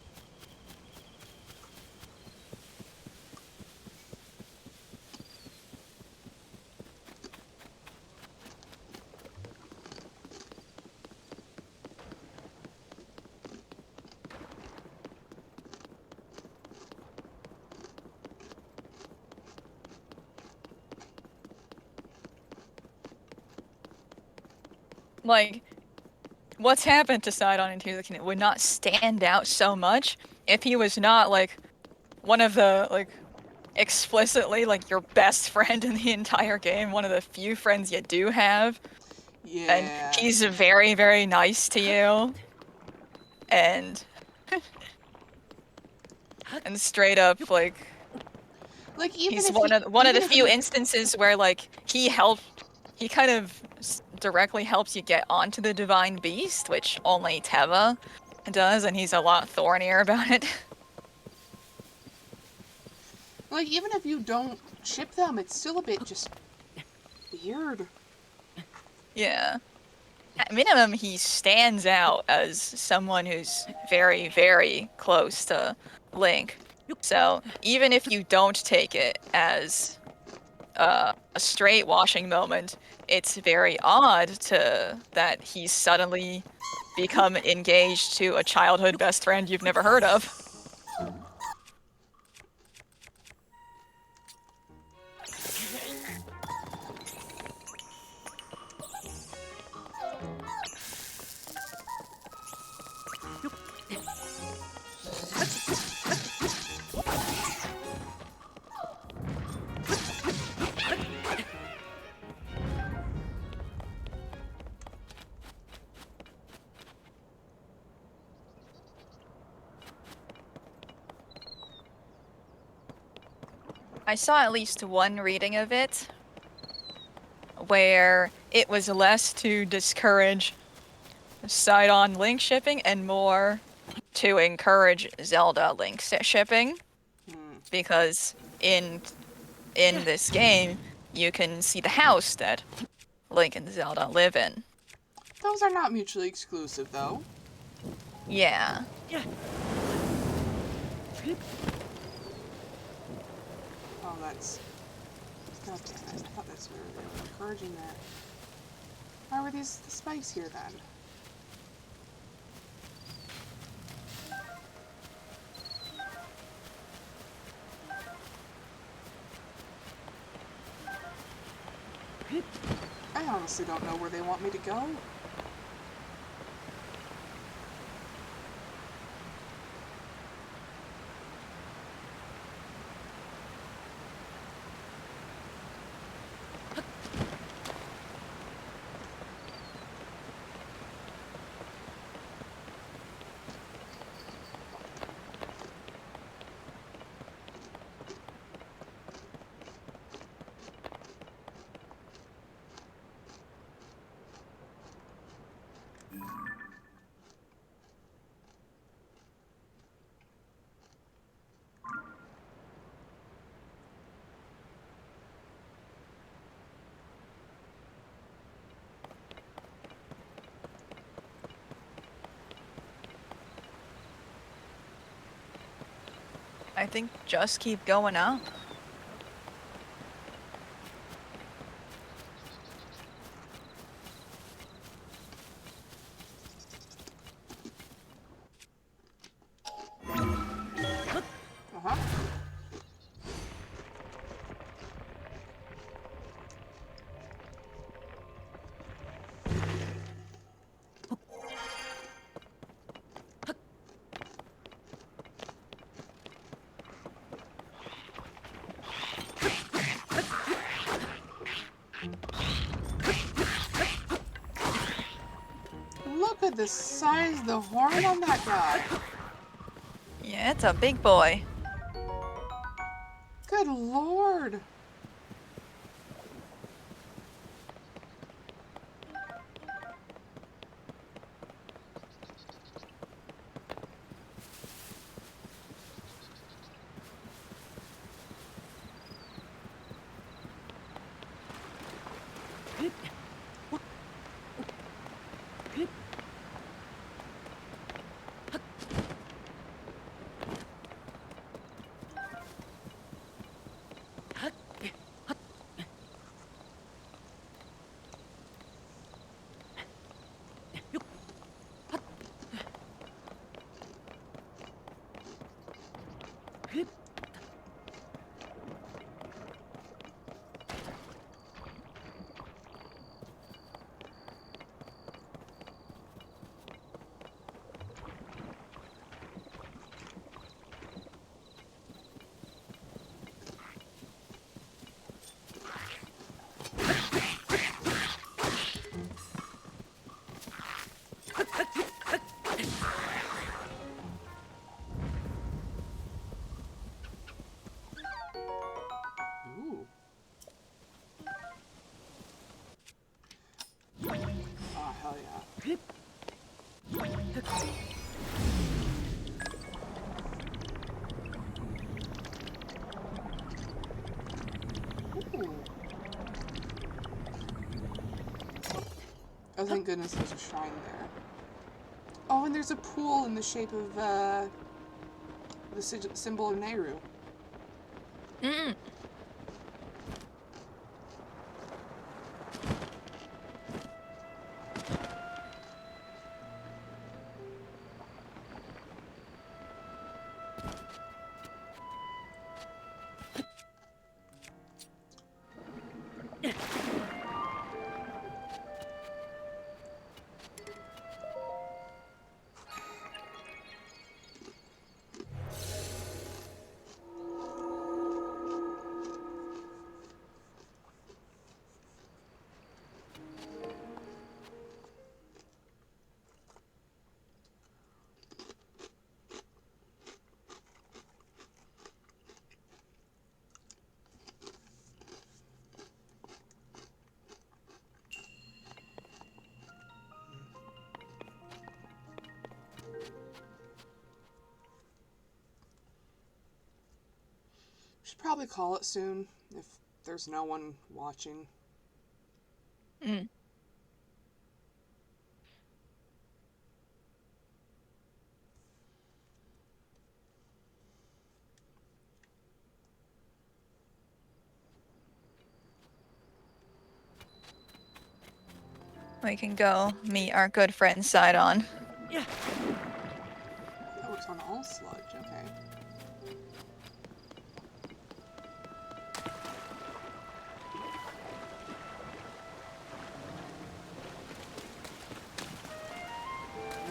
Speaker 2: Like, what's happened to Sidon in Tears of the Kingdom would not stand out so much if he was not, like, one of the, like, explicitly, like, your best friend in the entire game, one of the few friends you do have.
Speaker 1: Yeah.
Speaker 2: And he's very, very nice to you. And straight up, like
Speaker 1: even
Speaker 2: he's
Speaker 1: if
Speaker 2: one of the
Speaker 1: if
Speaker 2: few
Speaker 1: he-
Speaker 2: instances where, like, he kind of directly helps you get onto the Divine Beast, which only Teva does, and he's a lot thornier about it.
Speaker 1: Like, even if you don't ship them, it's still a bit just weird.
Speaker 2: Yeah. At minimum, he stands out as someone who's very, very close to Link. So even if you don't take it as a straight washing moment, it's very odd that he's suddenly become engaged to a childhood best friend you've never heard of. I saw at least one reading of it where it was less to discourage side-on Link shipping and more to encourage Zelda Link shipping, because in this game you can see the house that Link and Zelda live in.
Speaker 1: Those are not mutually exclusive, though.
Speaker 2: Yeah.
Speaker 1: Oh, that's... God damn it. I thought that's where they were encouraging that. Why were these spikes here then? I honestly don't know where they want me to go.
Speaker 2: I think just keep going up.
Speaker 1: Uh-huh. Look at the size of the horn on that guy.
Speaker 2: Yeah, it's a big boy.
Speaker 1: Good lord. Ooh. Oh, hell yeah. Ooh. Oh, thank goodness there's a shrine there. Oh, and there's a pool in the shape of, the symbol of Nehru.
Speaker 2: Mm.
Speaker 1: Should probably call it soon if there's no one watching.
Speaker 2: Mm. we can go meet our good friend Sidon.
Speaker 1: That works on all sludge, okay.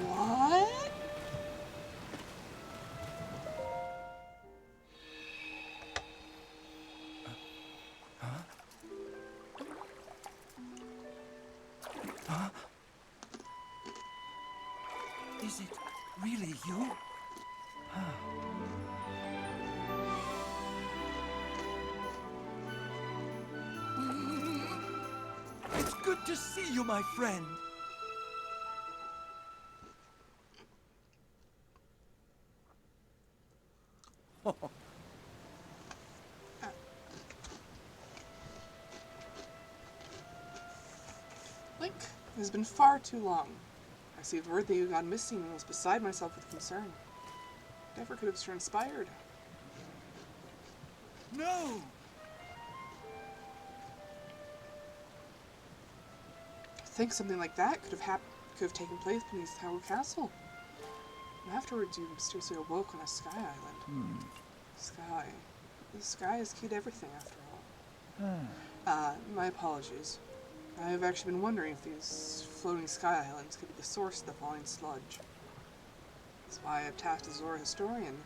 Speaker 1: What?
Speaker 8: Is it really you? It's good to see you, my friend.
Speaker 1: Link, it has been far too long. I received word that you had gone missing and was beside myself with concern. Never could have transpired.
Speaker 8: No!
Speaker 1: I think something like that could have taken place beneath Tower Castle. And afterwards, you mysteriously awoke on a sky island. Sky. The sky is key to everything, after all. My apologies. I have actually been wondering if these floating sky islands could be the source of the falling sludge. That's why I have tasked the Zora historian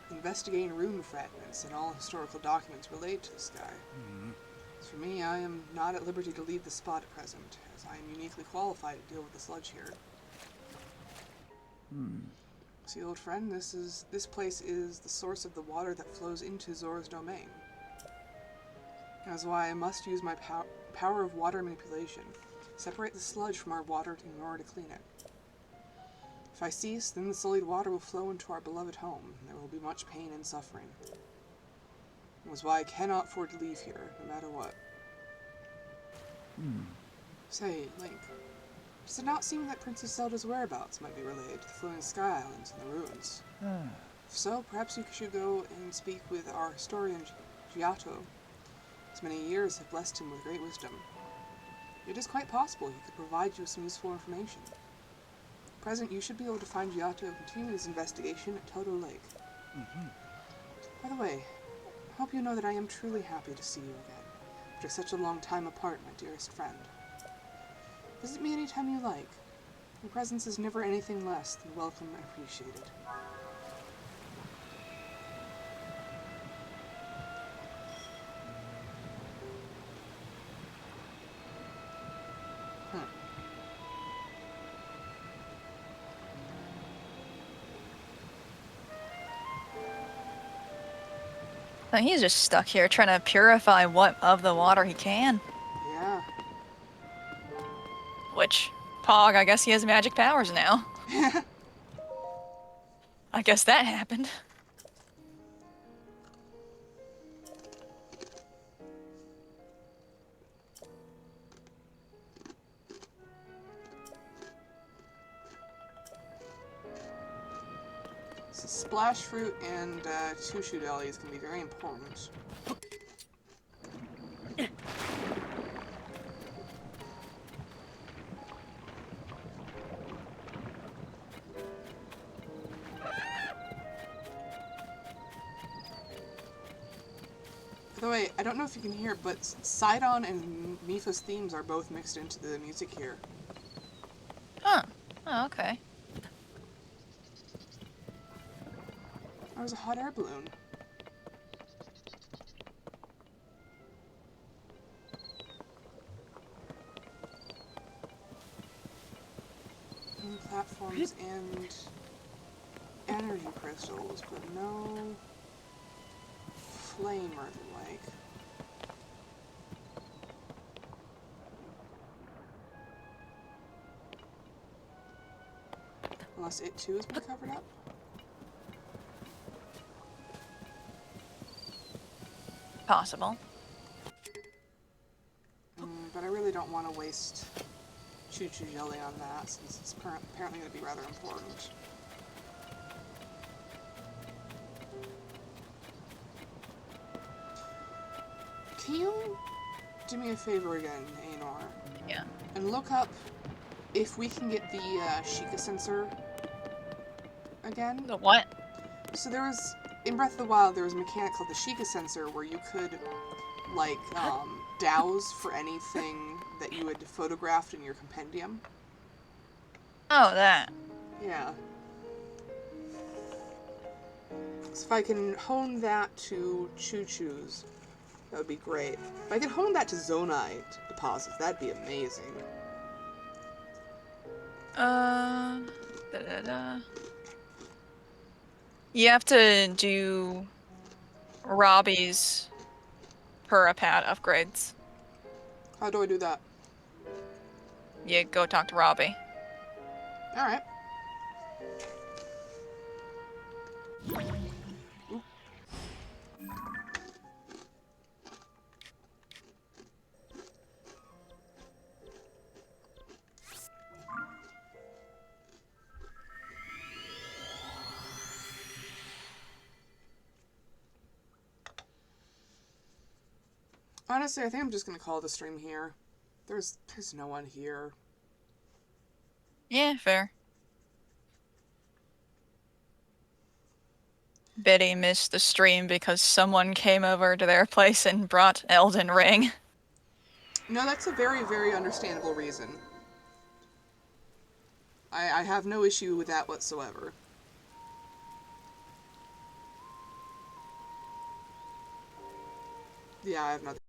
Speaker 1: with investigating rune fragments and all historical documents related to the sky. As for me, I am not at liberty to leave the spot at present, as I am uniquely qualified to deal with the sludge here. See, old friend, this place is the source of the water that flows into Zora's domain. That's why I must use my power of water manipulation, separate the sludge from our water in order to clean it. If I cease, then the sullied water will flow into our beloved home, and there will be much pain and suffering. That's why I cannot afford to leave here, no matter what. Say, Link, does it not seem that Princess Zelda's whereabouts might be related to the floating sky islands and the ruins? If so, perhaps you should go and speak with our historian Giotto. His many years have blessed him with great wisdom. It is quite possible he could provide you with some useful information. At present, you should be able to find Giotto and continue his investigation at Toto Lake. By the way, I hope you know that I am truly happy to see you again, after such a long time apart, my dearest friend. Visit me anytime you like. Your presence is never anything less than welcome and appreciated.
Speaker 2: So he's just stuck here trying to purify what of the water he can.
Speaker 1: Yeah.
Speaker 2: Which, Pog, I guess he has magic powers now. I guess that happened.
Speaker 1: So splash fruit and tushu jellies can be very important. By the way, I don't know if you can hear, but Sidon and Mipha's themes are both mixed into the music here.
Speaker 2: Huh. Oh, okay.
Speaker 1: There's a hot air balloon. And platforms and energy crystals, but no flame or the like. Unless it too has been covered up.
Speaker 2: Possible.
Speaker 1: But I really don't want to waste choo-choo jelly on that, since it's apparently going to be rather important. Can you do me a favor again, Aenor?
Speaker 2: Yeah.
Speaker 1: And look up if we can get the Sheikah sensor again.
Speaker 2: The what?
Speaker 1: So there was, in Breath of the Wild, there was a mechanic called the Sheikah sensor where you could, like, douse for anything that you had photographed in your compendium.
Speaker 2: Oh, that.
Speaker 1: Yeah. So if I can hone that to Choo-Choo's, that would be great. If I could hone that to Zonite deposits, that'd be amazing.
Speaker 2: Da-da-da. You have to do Robbie's Purapad upgrades.
Speaker 1: How do I do that?
Speaker 2: You go talk to Robbie.
Speaker 1: Alright. Honestly, I think I'm just gonna call the stream here. There's no one here.
Speaker 2: Yeah, fair. Betty missed the stream because someone came over to their place and brought Elden Ring.
Speaker 1: No, that's a very, very understandable reason. I have no issue with that whatsoever. Yeah, I have nothing.